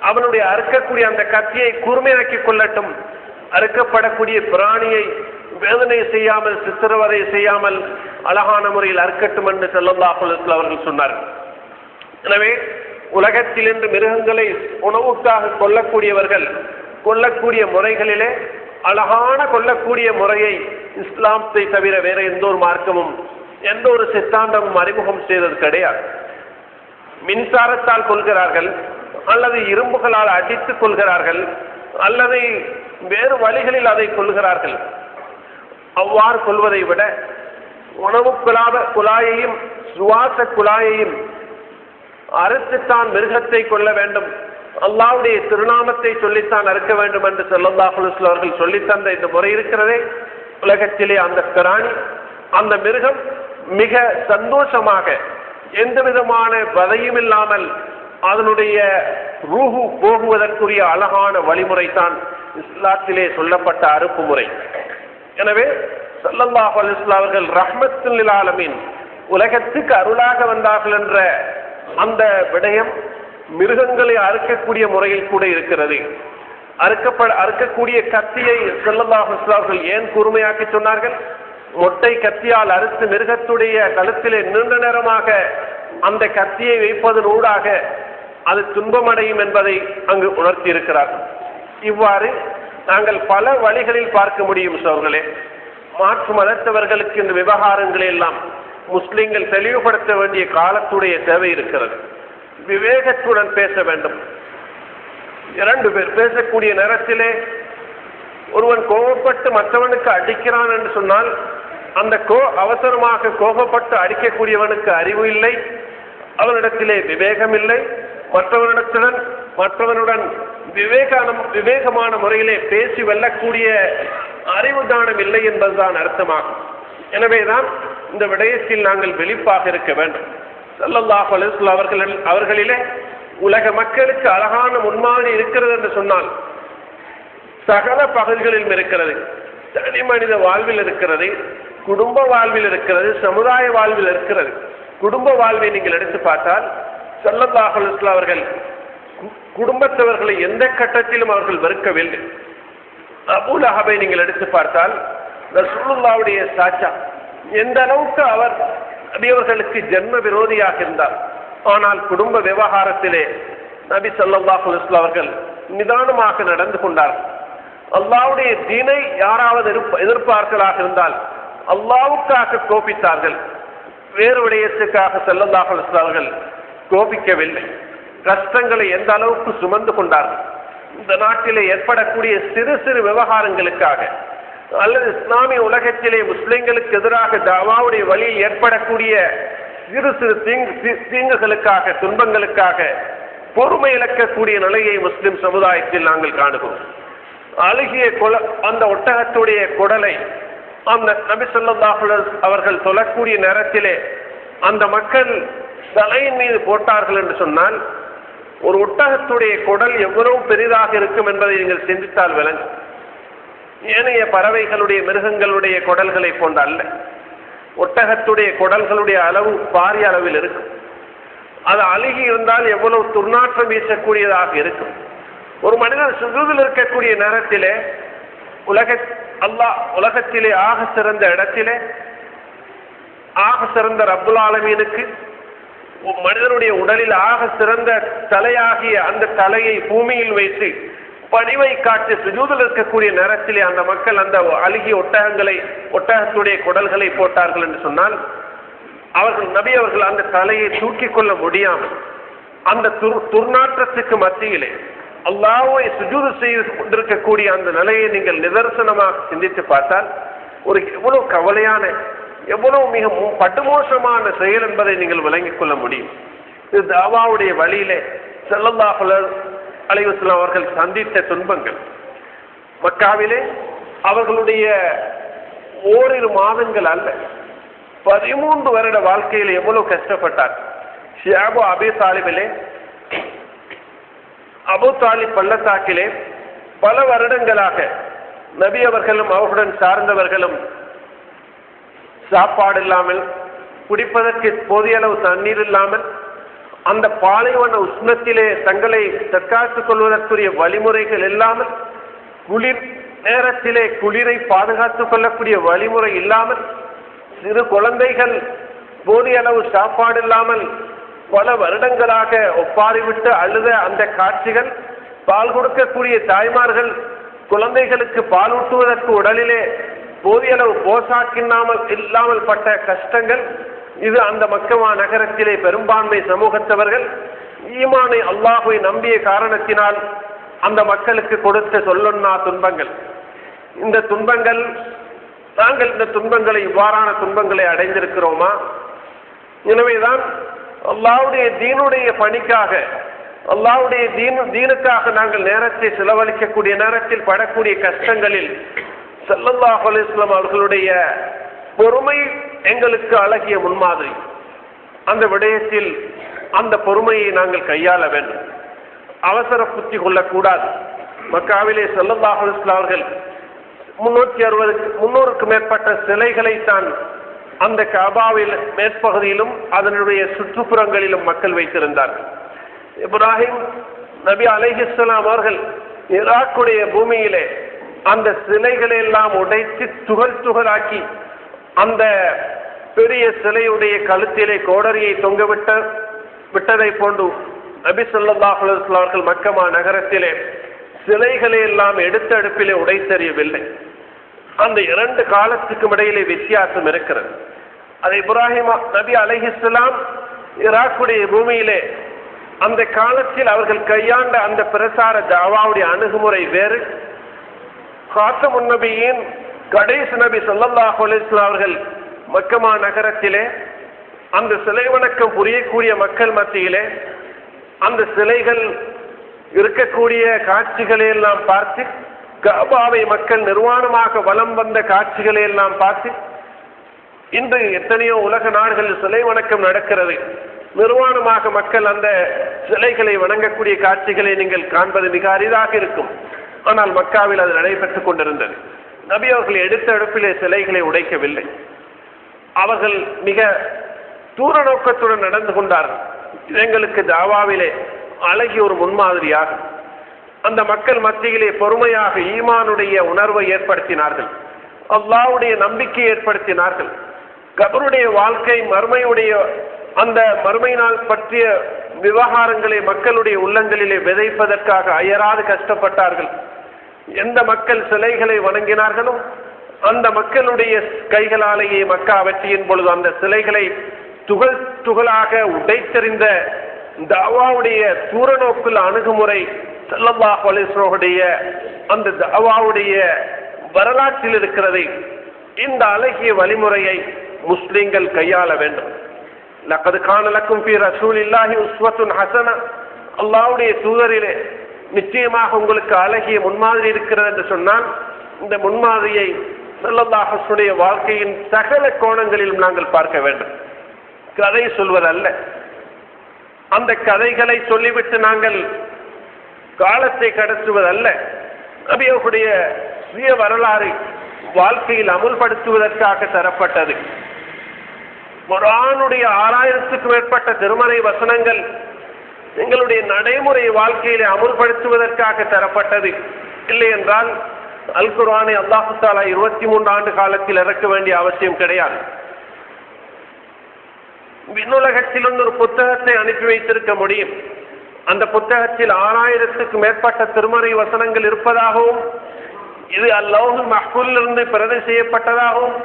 அவனுடைய அறுக்கக்கூடிய அந்த கத்தியை கூர்மையாக்கி கொள்ளட்டும். அறுக்கப்படக்கூடிய பிராணியை வேதனை செய்யாமல், சித்திரவதை செய்யாமல் அழகான முறையில் அறுக்கட்டும் என்று ஸல்லல்லாஹு அலைஹி வஸல்லம் அவர்கள் சொன்னார்கள். எனவே உலகத்தில் இன்று மிருகங்களை உணவுக்காக கொல்லக்கூடியவர்கள் கொல்லக்கூடிய முறைகளிலே அழகான கொல்லக்கூடிய முறையை இஸ்லாத்தை தவிர வேற எந்த ஒரு மார்க்கமும் எந்த ஒரு சித்தாந்தமும் அறிமுகம் செய்தது கிடையாது. மின்சாரத்தால் கொள்கிறார்கள், அல்லது இரும்புகளால் அடித்துக் கொள்கிறார்கள், அல்லது வேறு வழிகளில் அதை கொள்கிறார்கள். அவ்வாறு கொள்வதை விட உணவு குழாயையும் சுவாச குழாயையும் அறுத்துத்தான் மிருகத்தை கொள்ள வேண்டும், அல்லாஹ்வுடைய திருநாமத்தை சொல்லித்தான் அறுக்க வேண்டும் என்று ஸல்லல்லாஹு அலைஹி வஸல்லம் அவர்கள் சொல்லித்தந்த இந்த முறை இருக்கிறதே, உலகத்திலே அந்த பிராணி, அந்த மிருகம் மிக சந்தோஷமாக எந்த விதமான வதையும் இல்லாமல் அதனுடைய ரூஹு போகுவதற்குரிய அழகான வழிமுறைதான் இஸ்லாத்திலே சொல்லப்பட்ட அறுப்பு முறை. எனவே ஸல்லல்லாஹு அலைஹி வஸல்லம் அவர்கள் ரஹ்மத்துல் லில் ஆலமீன், உலகத்துக்கு அருளாக வந்தார்கள் என்ற அந்த விடயம் மிருகங்களை அறுக்கக்கூடிய முறையில் கூட இருக்கிறது. அறுக்கக்கூடிய கத்தியை ஸல்லல்லாஹு அலைஹி வஸல்லம் அவர்கள் ஏன் கூர்மையாக்கி சொன்னார்கள்? மொட்டை கத்தியால் அறுத்து மிருகத்துடைய கழுத்திலே நீண்ட நேரமாக அந்த கத்தியை வைப்பதன் ஊடாக அது துன்பமடையும் என்பதை அங்கு உணர்த்தி இருக்கிறார்கள். இவ்வாறு நாங்கள் பல வழிகளில் பார்க்க முடியும் சோர்களே. மாற்று மதத்தவர்களுக்கு இந்த விவகாரங்களை எல்லாம் முஸ்லிம்கள் தெளிவுபடுத்த வேண்டிய காலத்துடைய தேவை இருக்கிறது. விவேகத்துடன் பேச வேண்டும். இரண்டு பேர் பேசக்கூடிய நேரத்திலே ஒருவன் கோபப்பட்டு மற்றவனுக்கு அடிக்கிறான் என்று சொன்னால் அந்த அவசரமாக கோபப்பட்டு அடிக்கக்கூடியவனுக்கு அறிவு இல்லை, அவனிடத்திலே விவேகம் இல்லை, மற்றவனுடன் விவேகமான முறையிலே பேசி வெல்லக்கூடிய அறிவு தானம் இல்லை என்பதுதான் அர்த்தமாகும். எனவேதான் இந்த விடயத்தில் நாங்கள் வெளிப்பாக இருக்க வேண்டும். ஸல்லல்லாஹு அலைஹி வஸல்லம் அவர்களிலே உலக மக்களுக்கு அழகான முன்மாதிரி இருக்கிறது என்று சொன்னால் சகல பகுதிகளிலும் இருக்கிறது. தனி மனித வாழ்வில் இருக்கிறது, குடும்ப வாழ்வில் இருக்கிறது, சமுதாய வாழ்வில் இருக்கிறது. குடும்ப வாழ்வை நீங்கள் எடுத்து பார்த்தால் ஸல்லல்லாஹு அலைஹி வஸல்லம் அவர்கள் குடும்பத்தவர்களை எந்த கட்டத்திலும் அவர்கள் வெறுக்கவில்லை. அபூ லஹபை நீங்கள் எடுத்து பார்த்தால் ரசூலுல்லாஹ்வுடைய சாச்சா, எந்த அளவுக்கு அவர் நபி அவர்களுக்கு ஜென்ம விரோதியாக இருந்தார். ஆனால் குடும்ப விவகாரத்திலே நபி ஸல்லல்லாஹு அலைஹி வஸல்லம் அவர்கள் நிதானமாக நடந்து கொண்டார்கள். அல்லாஹ்வுடைய தீனை யாராவது எதிர்ப்பார்களாக இருந்தால் அல்லாஹ்வுக்காக கோபித்தார்கள், வேறு விடயத்துக்காக ஸல்லல்லாஹு அலைஹி வஸல்லம் அவர்கள் கோபிக்கவில்லை. கஷ்டங்களை எந்த அளவுக்கு சுமந்து கொண்டார்கள். இந்த நாட்டிலே ஏற்படக்கூடிய சிறு சிறு விவகாரங்களுக்காக அல்லது இஸ்லாமிய உலகத்திலே முஸ்லிம்களுக்கு எதிராக தாவாவுடைய வழியில் ஏற்படக்கூடிய சிறு சிறு தீங்குகளுக்காக, துன்பங்களுக்காக பொறுமை இழக்கக்கூடிய நிலையை முஸ்லிம் சமுதாயத்தில் நாங்கள் காணுகிறோம். அழுகிய அந்த ஒட்டகத்துடைய குடலை அந்த நபி ஸல்லல்லாஹு அலைஹி வஸல்லம் அவர்கள் தொழக்கூடிய நேரத்திலே அந்த மக்கள் தலையின் மீது போட்டார்கள் என்று சொன்னால், ஒரு ஒட்டகத்துடைய குடல் எவ்வளவு பெரிதாக இருக்கும் என்பதை நீங்கள் சிந்தித்தால் விளங்கும். ஏனைய பறவைகளுடைய மிருகங்களுடைய குடல்களை போன்ற அல்ல. ஒட்டகத்துடைய குடல்களுடைய அளவு பாரிய அளவில் இருக்கும். அது அழுகி இருந்தால் எவ்வளவு துர்நாற்றம் வீசக்கூடியதாக இருக்கும். ஒரு மனிதன் சுஜூதில் இருக்கக்கூடிய நேரத்திலே உலகத்திலே ஆக சிறந்த இடத்திலே ஆக சிறந்த ரப்புல் ஆலமீனுக்கு மனிதனுடைய உடலில் ஆக சிறந்த தலையாகிய அந்த தலையை பூமியில் வைத்து பணிவை காட்டி சுஜூதில் இருக்கக்கூடிய நேரத்திலே அந்த மக்கள் அந்த அழுகிய ஒட்டகத்துடைய குடல்களை போட்டார்கள் என்று சொன்னால், நபி அவர்கள் அந்த தலையை தூக்கிக் கொள்ள முடியாமல் அந்த துர்நாற்றத்துக்கு மத்தியிலே அல்லாஹ்வை சுஜூது செய்து கொண்டிருக்கக்கூடிய அந்த நிலையை நீங்கள் நிதர்சனமாக சிந்தித்து பார்த்தால் ஒரு எவ்வளவு கவலையான, எவ்வளவு மிக படுமோசமான செயல் என்பதை நீங்கள் விளங்கிக் கொள்ள முடியும். இது தாவாவுடைய வழியிலே ஸல்லல்லாஹு அலைஹி வஸல்லம் அவர்கள் சந்தித்த துன்பங்கள். மக்காவிலே அவர்களுடைய ஓரிரு மாதங்கள் அல்ல, 13 வருட வாழ்க்கையில் எவ்வளவு கஷ்டப்பட்டார். ஷியாபு அபி தாலிபிலே, அபு தாலிப் பள்ளத்தாக்கிலே பல வருடங்களாக நபி அவர்களும் அவர்களுடன் சார்ந்தவர்களும் சாப்பாடு இல்லாமல், குடிப்பதற்கு போதிய அளவு தண்ணீர் இல்லாமல், அந்த பாலைவன உஷ்ணத்திலே தங்களை தற்காத்துக் கொள்வதற்குரிய வழிமுறைகள் இல்லாமல், குளிர் நேரத்திலே குளிரை பாதுகாத்துக் கொள்ளக்கூடிய வழிமுறை இல்லாமல், சிறு குழந்தைகள் போதிய அளவு சாப்பாடு இல்லாமல் பல வருடங்களாக ஒப்பாரிவிட்டு அழுத அந்த காட்சிகள், பால் கொடுக்கக்கூடிய தாய்மார்கள் குழந்தைகளுக்கு பால் ஊட்டுவதற்கு உடலிலே போதிய அளவு இல்லாமல் பட்ட கஷ்டங்கள், இது அந்த மக்கமா நகரத்திலே பெரும்பான்மை சமூகத்தவர்கள் ஈமானை அல்லாஹ்வை நம்பிய காரணத்தினால் அந்த மக்களுக்கு கொடுத்த சொல்லொன்னா துன்பங்கள். இந்த துன்பங்கள், நாங்கள் இந்த துன்பங்களை, இவ்வாறான துன்பங்களை அடைந்திருக்கிறோமா? எனவேதான் அல்லாஹ்வுடைய தீனுடைய பணிக்காக, அல்லாஹ்வுடைய தீனுக்காக நாங்கள் நேரத்தை செலவழிக்கக்கூடிய நேரத்தில் படக்கூடிய கஷ்டங்களில் ஸல்லல்லாஹு அலைஹி வஸல்லம் அவர்களுடைய பொறுமை எங்களுக்கு அழகிய முன்மாதிரி. அந்த விடயத்தில் அந்த பொறுமையை நாங்கள் கையாள வேண்டும். அவசர புத்தி கொள்ளக்கூடாது. மக்காவிலே ஸல்லல்லாஹு அலைஹி வஸல்லம் அவர்கள் 360க்கும் மேற்பட்ட சிலைகளை தான் அந்த கஅபாவில் மேற்பகுதியிலும் அதனுடைய சுற்றுப்புறங்களிலும் மக்கள் வைத்திருந்தார்கள். இப்ராஹிம் நபி அலைஹிஸ்ஸலாம் அவர்கள் ஈராக்குடைய பூமியிலே அந்த சிலைகளை எல்லாம் உடைத்து துகளாக்கி அந்த பெரிய சிலையுடைய கழுத்திலே கோடரியை தொங்க விட்டதை போன்று நபி ஸல்லல்லாஹு அலைஹி வஸல்லம் அவர்கள் மக்கமா நகரத்திலே சிலைகளை எல்லாம் எடுத்த அடுப்பிலே உடைத்தெறியவில்லை. அந்த 2 காலத்துக்கும் இடையிலே வித்தியாசம் இருக்கிறது. அது இப்ராஹிம் நபி அலைஹிஸ்ஸலாம் ஈராக்குடைய பூமியிலே அந்த காலத்தில் அவர்கள் கையாண்ட அந்த பிரசார தாவாவுடைய அணுகுமுறை வேறு. காத்தமுன் நபியின் கடைசி நபி ஸல்லல்லாஹு அலைஹி வஸல்லம் அவர்கள் மக்கமா நகரத்திலே அந்த சிலை வணக்கம் புரியக்கூடிய மக்கள் மத்தியிலே அந்த சிலைகள் இருக்கக்கூடிய காட்சிகளை எல்லாம் பார்த்து, கஅபாவை மக்கள் நிர்வாணமாக வலம் வந்த காட்சிகளை எல்லாம் பார்த்து, இன்று எத்தனையோ உலக நாடுகளில் சிலை வணக்கம் நடக்கிறது, நிர்வாணமாக மக்கள் அந்த சிலைகளை வணங்கக்கூடிய காட்சிகளை நீங்கள் காண்பது மிக அரிதாக இருக்கும். ஆனால் மக்காவில் அது நடைபெற்றுக் கொண்டிருந்தது. நபி அவர்கள் எடுத்த அடுப்பிலே சிலைகளை உடைக்கவில்லை. அவர்கள் மிக தூர நோக்கத்துடன் நடந்து கொண்டார்கள். எங்களுக்கு தாவாவிலே அழகிய ஒரு முன்மாதிரியாக அந்த மக்கள் மத்தியிலே பொறுமையாக ஈமானுடைய உணர்வை ஏற்படுத்தினார்கள், அல்லாஹ்வுடைய நம்பிக்கை ஏற்படுத்தினார்கள். கபருடைய வாழ்க்கை, மறுமையுடைய அந்த மறுமை நாள் பற்றிய விவகாரங்களை மக்களுடைய உள்ளங்களிலே விதைப்பதற்காக அயராது கஷ்டப்பட்டார்கள். எந்த மக்கள் சிலைகளை வணங்கினார்களோ அந்த மக்களுடைய கைகளாலேயே மக்கா வெற்றியின் பொழுது அந்த சிலைகளை துகளாக உடைத்தெறிந்த தாவாவுடைய தூரநோக்குள்ள அணுகுமுறை ஸல்லல்லாஹு அலைஹி வஸல்லம் அந்த தாவாவுடைய வரலாற்றில் இருக்கிறது. இந்த அழகிய வழிமுறையை முஸ்லிம்கள் கையாள வேண்டும். லக்கத் கான லக்கும் ஃபீ ரசூலில்லாஹி உஸ்வத்துன் ஹஸனா, அல்லாஹ்வுடைய தூதரிலே நிச்சயமாக உங்களுக்கு அழகிய முன்மாதிரி இருக்கிறது என்று சொன்னால் இந்த முன்மாதிரியை ஸல்லல்லாஹு அலைஹி வஸல்லம் வாழ்க்கையின் சகல கோணங்களிலும் நாங்கள் பார்க்க வேண்டும். கதை சொல்வதல்ல, அந்த கதைகளை சொல்லிவிட்டு நாங்கள் காலத்தை கடத்துவதல்ல, நபியுடைய சுய வரலாறு வாழ்க்கையில் அமுல்படுத்துவதற்காக தரப்பட்டது. குர்ஆனுடைய 6000க்கும் மேற்பட்ட திருமறை வசனங்கள் எங்களுடைய நடைமுறை வாழ்க்கையிலே அமுல்படுத்துவதற்காக தரப்பட்டது. இல்லை என்றால் அல் குர்ஆனை அல்லாஹ் தஆலா 23 ஆண்டு காலத்தில் இறக்க வேண்டிய அவசியம் கிடையாது. விண்ணுலகத்தில் ஒரு புத்தகத்தை அனுப்பி வைத்திருக்க முடியும். அந்த புத்தகத்தில் 6000க்கும் மேற்பட்ட திருமறை வசனங்கள் இருப்பதாகவும், இது அல்லாஹுல் மஹ்ஃபூலிலிருந்து பிரதி செய்யப்பட்டதாகவும்,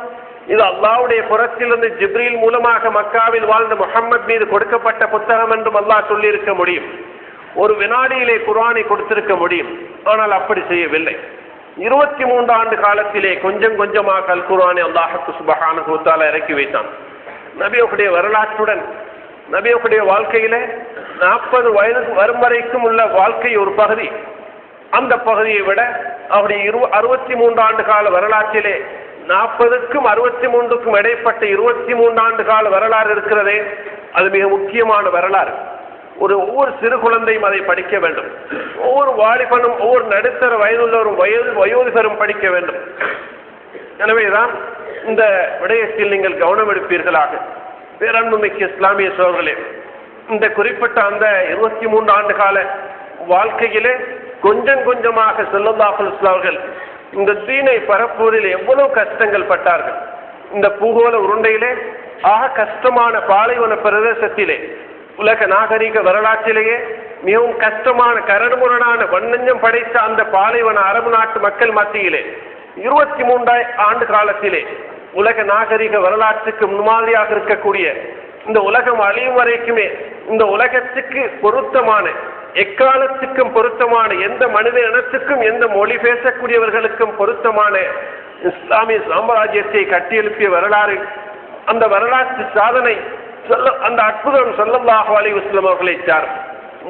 இது அல்லாஹ்வுடைய புறத்திலிருந்து ஜிப்ரீல் மூலமாக மக்காவில் வாழ்ந்த முஹம்மது மீது கொடுக்கப்பட்ட புத்தகம் என்றும் அல்லாஹ் சொல்லியிருக்க முடியும். ஒரு வினாடியிலே குர்ஆனை கொடுத்திருக்க முடியும். ஆனால் அப்படி செய்யவில்லை. 23 ஆண்டு காலத்திலே கொஞ்சம் கொஞ்சமாக அல் குர்ஆனை அல்லாஹ் சுப்ஹானஹு வ தஆலா இறக்கி வைத்தான். நபியுடைய வரலாற்றுடன் நபியுடைய வாழ்க்கையிலே 40 வயது வரும் வரைக்கும் உள்ள வாழ்க்கை ஒரு பகுதி. அந்த பகுதியை விட அவருடைய 63 ஆண்டு கால வரலாற்றிலே 40க்கும் 63க்கும் இடைப்பட்ட 23 ஆண்டு கால வரலாறு இருக்கிறதே, அது மிக முக்கியமான வரலாறு. ஒவ்வொரு சிறு குழந்தையும் அதை படிக்க வேண்டும். ஒவ்வொரு வாலிபனும், ஒவ்வொரு நடுத்தர வயதுள்ளவரும் வயோதிகரும் படிக்க வேண்டும். எனவேதான் இந்த விடயத்தில் நீங்கள் கவனம் எடுப்பீர்களாக. பேரன்புமிக்க இஸ்லாமிய சகோதரர்களே, இந்த குறிப்பிட்ட அந்த 23 ஆண்டு கால வாழ்க்கையிலே கொஞ்சம் கொஞ்சமாக ஸல்லல்லாஹு அலைஹி வஸல்லம் அவர்கள் இந்த தீனை பரப்புவதில் எவ்வளவு கஷ்டங்கள் பட்டார்கள். இந்த பூகோள உருண்டையிலே ஆக கஷ்டமான பாலைவன பிரதேசத்திலே, உலக நாகரிக வரலாற்றிலேயே மிகவும் கஷ்டமான கரடுமுரடான வண்ணஞ்சம் படைத்த அந்த பாலைவன அரபு நாட்டு மக்கள் மத்தியிலே 23 ஆண்டு காலத்திலே உலக நாகரிக வரலாற்றுக்கு முன்மாதிரியாக இருக்கக்கூடிய, இந்த உலகம் அழியும் வரைக்குமே இந்த உலகத்துக்கு பொருத்தமான, எக்காலத்துக்கும் பொருத்தமான, எந்த மனித இனத்துக்கும் எந்த மொழி பேசக்கூடியவர்களுக்கும் பொருத்தமான இஸ்லாமிய சாம்ராஜ்யத்தை கட்டியெழுப்பிய வரலாறு, அந்த வரலாற்று சாதனை, அந்த அற்புதம் ஸல்லல்லாஹு அலைஹி வஸல்லம் அவர்களை சார்.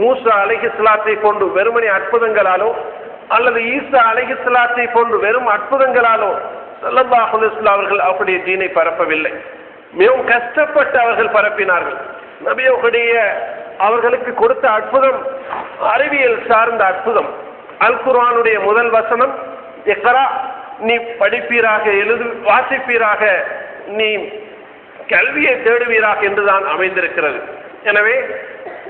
மூசா அலைஹிஸ்ஸலாத்தை போன்று வெறுமனே அற்புதங்களாலோ அல்லது ஈசா அலைஹிஸ்ஸலாத்தை போன்று வெறும் அற்புதங்களாலோ ஸல்லல்லாஹு அலைஹி வஸல்லம் அவர்கள் அவருடைய தீனை பரப்பவில்லை. மிகவும் கஷ்டப்பட்டு அவர்கள் பரப்பினார்கள். நபியுடைய அவர்களுக்கு கொடுத்த அற்புதம் அறிவியல் சார்ந்த அற்புதம். அல் குர்ஆனுடைய முதல் வசனம் இக்ரா, நீ படிப்பீராக, வாசிப்பீராக, நீ கல்வியை தேடுவீராக என்றுதான் அமைந்திருக்கிறது. எனவே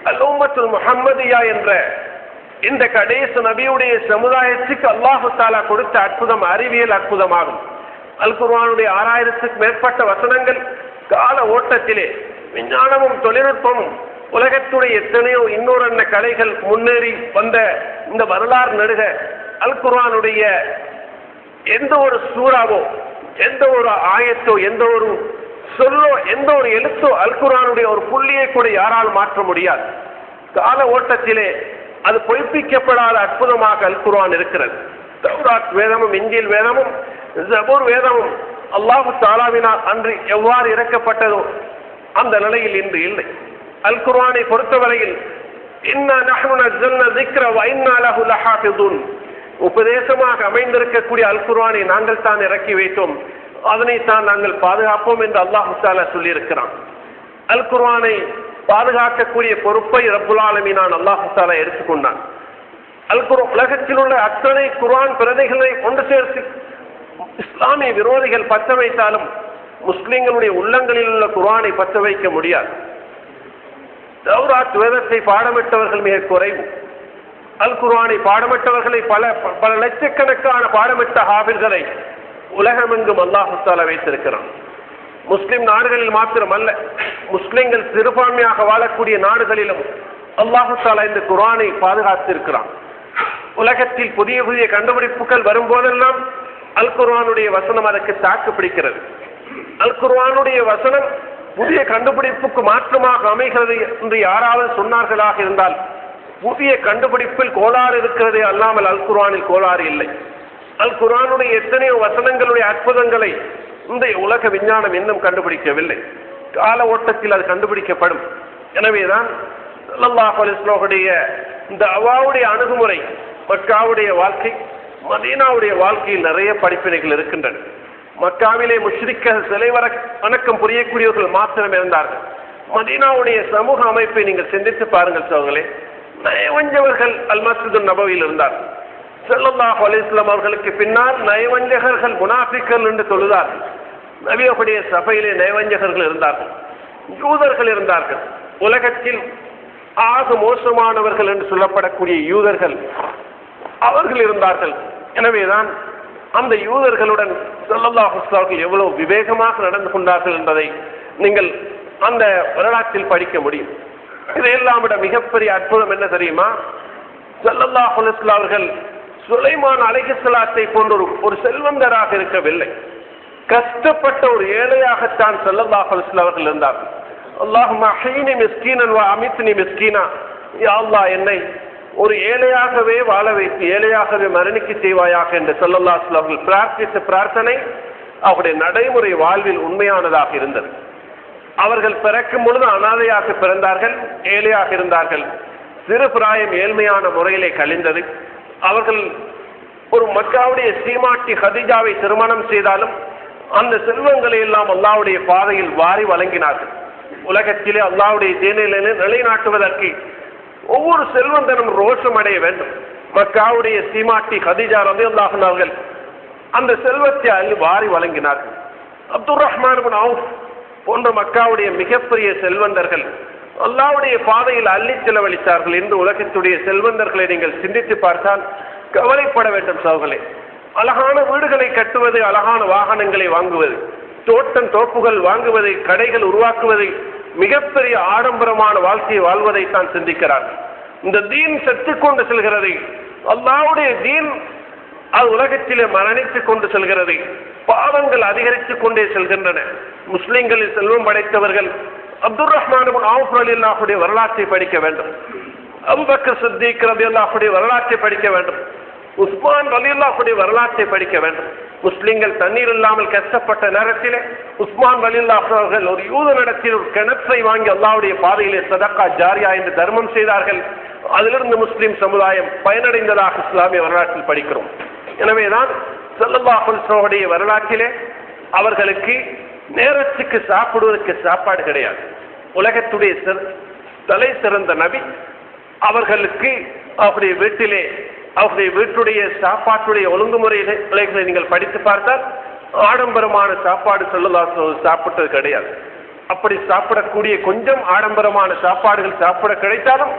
அல் உம்மத்துல் முஹம்மதியா என்ற இந்த கடைசி நபியுடைய சமுதாயத்துக்கு அல்லாஹு தஆலா கொடுத்த அற்புதம் அறிவியல் அற்புதமாகும். அல் குர்ஆனுடைய 6000க்கும் மேற்பட்ட வசனங்கள் கால ஓட்டத்திலே விஞ்ஞானமும் தொழில்நுட்பமும் உலகத்துடைய எத்தனையோ இன்னொரு கலைகள் முன்னேறி வந்த இந்த வரலாறு நடுக அல் குர்ஆனுடைய எந்த ஒரு சூறாவோ, எந்த ஒரு ஆயத்தோ, எந்த ஒரு சொல்லோ, எந்த ஒரு எழுத்தோ அல் குர்ஆனுடைய ஒரு புள்ளியை கூட யாரால் மாற்ற முடியாது. கால ஓட்டத்திலே அது பொய்ப்பிக்கப்படாத அற்புதமாக அல் குர்ஆன் இருக்கிறது. தௌராத் வேதமும், இன்ஜீல் வேதமும், ஜபூர் வேதமும் அல்லாஹ் தஆலாவினால் அன்று எவ்வாறு இறக்கப்பட்டதோ அந்த நிலையில் இன்று இல்லை. அல் குர்ஆனை பொறுத்தவரையில் இன்னா நஹ்னு நஸல்னா ذிக்ர வ இன்னா லஹு லஹாஃபிதுன், உபதேசமாக அமைந்திருக்கக்கூடிய அல் குர்ஆனை நாங்கள் தான் இறக்கி வைத்தோம், அதனைத்தான் நாங்கள் பாதுகாப்போம் என்று அல்லாஹ் தஆலா சொல்லியிருக்கிறான். அல் குர்ஆனை பாதுகாக்கக்கூடிய பொறுப்பை ரப்புல் ஆலமீனான் அல்லாஹ் தஆலா எடுத்துக்கொண்டான். அல் குர்ஆன் உலகத்தில் உள்ள அத்தனை குர்ஆன் பிரதிகளை ஒன்று சேர்த்து இஸ்லாமிய விரோதிகள் பற்ற வைத்தாலும் முஸ்லிம்களுடைய உள்ளங்களில் உள்ள குர்ஆனை பற்ற வைக்க முடியாது. தௌராத் வேதத்தை பாடமிட்டவர்கள் மிக குறைவு. அல் குர்ஆனை பாடமிட்டவர்களை பல லட்சக்கணக்கான பாடமிட்ட ஹாஃபிஸ்களை உலகமெங்கும் அல்லாஹ் தஆலா வைத்திருக்கிறான். முஸ்லிம் நாடுகளில் மாத்திரமல்ல, முஸ்லிம்கள் சிறுபான்மையாக வாழக்கூடிய நாடுகளிலும் அல்லாஹ் தஆலா இந்த குர்ஆனை பாதுகாத்திருக்கிறான். உலகத்தில் புதிய புதிய கண்டுபிடிப்புகள் வரும்போதெல்லாம் அல் குர்ஆனுடைய வசனம் அதற்கு தாக்கு பிடிக்கிறது. அல் குர்ஆனுடைய வசனம் புதிய கண்டுபிடிப்புக்கு மாற்றமாக அமைகிறது என்று யாராவது சொன்னார்களாக இருந்தால் புதிய கண்டுபிடிப்பில் கோளாறு இருக்கிறதே அல்லாமல் அல் குர்ஆனில் கோளாறு இல்லை. அல் குர்ஆனுடைய எத்தனையோ வசனங்களுடைய அற்புதங்களை இந்த உலக விஞ்ஞானம் இன்னும் கண்டுபிடிக்கவில்லை. கால ஓட்டத்தில் அது கண்டுபிடிக்கப்படும். எனவேதான் ஸல்லல்லாஹு அலைஹி வஸல்லம் இந்த அவாவுடைய அணுகுமுறை, மக்காவுடைய வாழ்க்கை, மதீனாவுடைய வாழ்க்கையில் நிறைய படிப்பினைகள் இருக்கின்றன. மக்காவிலே முஷ்ரிக்க சிலை வணக்கம் புரியக்கூடியவர்கள் மாத்திரம் இருந்தார்கள். மதீனாவுடைய சமூக அமைப்பை நீங்கள் சிந்தித்து பாருங்கள் சோழர்களே. நயவஞ்சவர்கள் அல் மஸ்ஜிது நபவியில் இருந்தார்கள். ஸல்லல்லாஹு அலைஹி வஸல்லம் அவர்களுக்கு பின்னால் நயவஞ்சகர்கள் முனாஃபிக்கள் என்று சொல்லுதார்கள். நபியுடைய சபையிலே நயவஞ்சகர்கள் இருந்தார்கள், யூதர்கள் இருந்தார்கள். உலகத்தில் ஆக மோசமானவர்கள் என்று சொல்லப்படக்கூடிய யூதர்கள் அவர்கள் இருந்தார்கள். எனவேதான் அந்த யூதர்களுடன் ஸல்லல்லாஹு அலைஹி வஸல்லம் எவ்வளவு விவேகமாக நடந்து கொண்டார்கள் என்பதை நீங்கள் அந்த வரலாற்றில் படிக்க முடியும். இதையெல்லாம் விட மிகப்பெரிய அற்புதம் என்ன தெரியுமா? ஸல்லல்லாஹு அலைஹி வஸல்லம் அவர்கள் சுலைமான் அலைஹிஸ்ஸலாத்தை போன்ற ஒரு செல்வந்தராக இருக்கவில்லை. கஷ்டப்பட்ட ஒரு ஏழையாகத்தான் ஸல்லல்லாஹு அலைஹி வஸல்லம் அவர்கள் இருந்தார்கள். அல்லாஹும்ம அஹ்யினி மிஸ்கீனன் வ அமித்னி மிஸ்கீனா, யா அல்லாஹ் என்னை ஒரு ஏழையாகவே வாழ வைத்து ஏழையாகவே மரணிக்க செய்வாயாக என்று ஸல்லல்லாஹு அலைஹி வஸல்லம் அவர்கள் பிரார்த்தித்த பிரார்த்தனை அவருடைய நடைமுறை வாழ்வில் உண்மையானதாக இருந்தது. அவர்கள் பிறக்கும் பொழுது அனாதையாக பிறந்தார்கள், ஏழையாக இருந்தார்கள். சிறு பிராயம் ஏழ்மையான முறையிலே கழிந்தது. அவர்கள் ஒரு மக்காவுடைய சீமாட்டி ஹதீஜாவை திருமணம் செய்தாலும் அந்த செல்வங்களை எல்லாம் அல்லாஹ்வுடைய பாதையில் வாரி வழங்கினார்கள். உலகத்திலே அல்லாஹ்வுடைய தீனை நிலைநாட்டுவதற்கு ஒவ்வொரு செல்வந்தனும் ரோஷம் அடைய வேண்டும். மக்காவுடைய சீமாட்டி ஹதீஜா ரலியல்லாஹு அன்ஹா அவர்கள் அந்த செல்வத்தை அள்ளி வாரி வழங்கினார்கள். அப்துர் ரஹ்மான் இப்னு அவுஃப் போன்ற மக்காவுடைய மிகப்பெரிய செல்வந்தர்கள் அல்லாஹ்வுடைய பாதையில் அள்ளி செலவழித்தார்கள். என்று உலகத்துடைய செல்வந்தர்களை நீங்கள் சிந்தித்து பார்த்தால் கவலைப்பட வேண்டும் சகோதரர்களே. அழகான வீடுகளை கட்டுவது, அழகான வாகனங்களை வாங்குவது, தோட்டம் தோப்புகள் வாங்குவதை, கடைகள் உருவாக்குவதை, மிகப்பெரிய ஆடம்பரமான வாழ்க்கையை வாழ்வதை தான் சிந்திக்கிறார்கள். இந்த தீன் செத்து கொண்டு செல்கிறது. அல்லாஹ்வுடைய தீன் அது உலகத்திலே மரணித்துக் கொண்டு செல்கிறது. பாவங்கள் அதிகரித்துக் கொண்டே செல்கின்றன. முஸ்லிம்களில் செல்வம் படைத்தவர்கள் அப்துர் ரஹ்மான் இப்னு அவுஃப் ரலியல்லாஹு அன்ஹு வரலாற்றை படிக்க வேண்டும். அபூபக்கர் சித்திக் ரலியல்லாஹு அன்ஹு வரலாற்றை படிக்க வேண்டும். உஸ்மான் ரலியல்லாஹு அன்ஹு வரலாற்றை படிக்க வேண்டும். முஸ்லிம்கள் தண்ணீர் இல்லாமல் கஷ்டப்பட்ட நேரத்திலே உஸ்மான் ரலியல்லாஹு அன்ஹு அவர்கள் ஒரு யூதனிடத்தில் ஒரு கிணற்றை வாங்கி அல்லாஹ்வுடைய பாதையிலே சதக்கா ஜாரியா என்று தர்மம் செய்தார்கள். அதிலிருந்து முஸ்லிம் சமுதாயம் பயனடைந்ததாக இஸ்லாமிய வரலாற்றில் படிக்கிறோம். எனவேதான் ஸல்லல்லாஹு அலைஹி வஸல்லம் வரலாற்றிலே அவர்களுக்கு நேரத்துக்கு சாப்பிடுவதற்கு சாப்பாடு கிடையாது. உலகத்துடைய தலை சிறந்த நபி அவர்களுக்கு அவருடைய வீட்டிலே அவருடைய வீட்டுடைய சாப்பாட்டுடைய ஒழுங்குமுறைகளை நீங்கள் படித்து பார்த்தால் ஆடம்பரமான சாப்பாடு ஸல்லல்லாஹு அலைஹி வஸல்லம் சாப்பிட்டது கிடையாது. அப்படி சாப்பிடக்கூடிய கொஞ்சம் ஆடம்பரமான சாப்பாடுகள் சாப்பிட கிடைத்தாலும்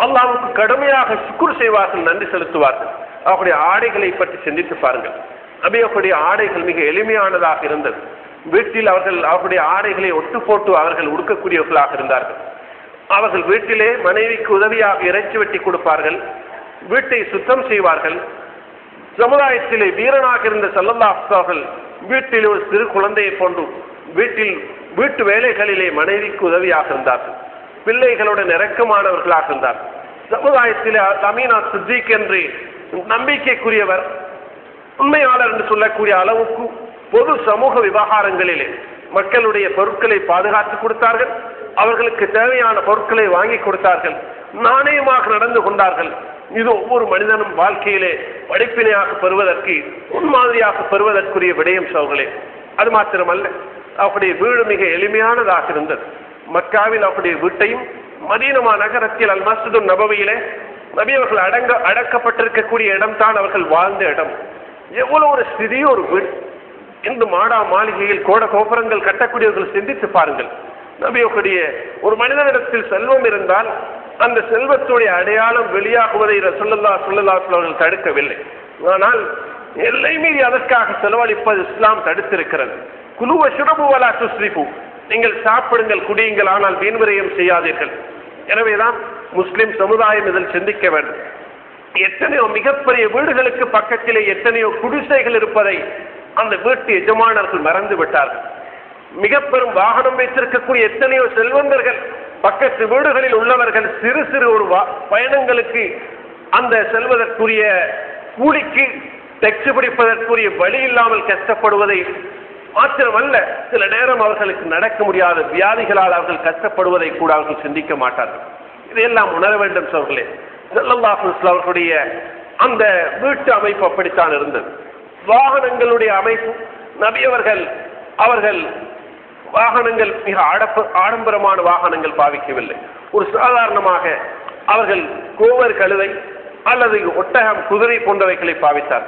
அல்லாஹ்வுக்கு கடுமையாக ஷுக்ர் செய்வார்கள், நன்றி செலுத்துவார்கள். அவருடைய ஆடைகளை பற்றி சிந்தித்து பாருங்கள். நபியுடைய ஆடைகள் மிக எளிமையானதாக இருந்தது. வீட்டில் அவர்கள் அவருடைய ஆடைகளை ஒட்டு போட்டு அவர்கள் உடுக்கக்கூடியவர்களாக இருந்தார்கள். அவர்கள் வீட்டிலே மனைவிக்கு உதவியாக இறைச்சி வெட்டி கொடுப்பார்கள், வீட்டை சுத்தம் செய்வார்கள். சமுதாயத்திலே வீரனாக இருந்த ஸல்லல்லாஹு அலைஹி வஸல்லம் வீட்டில் ஒரு சிறு குழந்தையை போன்று வீட்டு வேலைகளிலே மனைவிக்கு உதவியாக இருந்தார்கள். பிள்ளைகளுடன் நெருக்கமானவர்களாக இருந்தார்கள். சமுதாயத்திலே அமீனா சித்திக் என்று நம்பிக்கைக்குரியவர், உண்மையாளர் என்று சொல்லக்கூடிய அளவுக்கு பொது சமூக விவகாரங்களிலே மக்களுடைய பொருட்களை பாதுகாத்து கொடுத்தார்கள். அவர்களுக்கு தேவையான பொருட்களை வாங்கி கொடுத்தார்கள். நாணயமாக நடந்து கொண்டார்கள். இது ஒவ்வொரு மனிதனும் வாழ்க்கையிலே படிப்பினையாக பெறுவதற்கு, முன்மாதிரியாக பெறுவதற்குரிய விடயம் சோழர்களே. அது மாத்திரமல்ல, அவருடைய வீடு மிக எளிமையானதாக இருந்தது. மக்காவில் அவருடைய வீட்டையும் மதீனா நகரத்தில் அல் மஸ்ஜிது நபவியிலே நபி அவர்கள் அடக்கப்பட்டிருக்கக்கூடிய இடம் தான் அவர்கள் வாழ்ந்த இடம். எவ்வளவு ஒரு சிறிய ஒரு வீடு! இந்த மாடா மாளிகையில் கோட கோபுரங்கள் கட்டக்கூடியவர்கள் சிந்தித்து பாருங்கள். நபியுடைய ஒரு மனிதனிடத்தில் செல்வம் இருந்தால் அந்த செல்வத்துடைய அடையாளம் வெளியாகுவதை ஸல்லல்லாஹு அலைஹி வஸல்லம் தடுக்கவில்லை. ஆனால் எல்லை மீறி அதற்காக செலவழிப்பது இஸ்லாம் தடுத்திருக்கிறது. குலு வஷ்ரபு வலா துஸ்ரிஃபு, நீங்கள் சாப்பிடுங்கள், குடியுங்கள், ஆனால் வீண்விரயம் செய்யாதீர்கள். எனவேதான் முஸ்லிம் சமுதாயம் இதில் சிந்திக்க வேண்டும். எத்தனையோ மிகப்பெரிய வீடுகளுக்கு பக்கத்திலே எத்தனையோ குடிசைகள் இருப்பதை அந்த வீட்டு எஜமானர்கள் மறந்து விட்டார்கள். மிக பெரும் வாகனம் வைத்திருக்கக்கூடிய எத்தனையோ செல்வந்தர்கள், பக்கத்து வீடுகளில் உள்ளவர்கள் சிறு சிறு ஒரு பயணங்களுக்கு அந்த செல்வதற்குரிய கூலிக்கு டெக்ஸி பிடிப்பதற்குரிய வழி இல்லாமல் கஷ்டப்படுவதை மாத்திரமல்ல, சில நேரம் அவர்களுக்கு நடக்க முடியாத வியாதிகளால் அவர்கள் கஷ்டப்படுவதை கூட அவர்கள் சிந்திக்க மாட்டார்கள். இதையெல்லாம் உணர வேண்டும் சோர்களே. ஸல்லல்லாஹு அலைஹி வஸல்லம் அவர்களுடைய அந்த வீட்டு அமைப்பு அப்படித்தான் இருந்தது. வாகனங்களுடைய அமைப்பு நபி அவர்கள் வாகனங்கள் மிக ஆடம்பரமான வாகனங்கள் பாவிக்கவில்லை. ஒரு சாதாரணமாக அவர்கள் கோவர் கழுதை அல்லது ஒட்டகம் குதிரை போன்றவைகளை பாவித்தார்.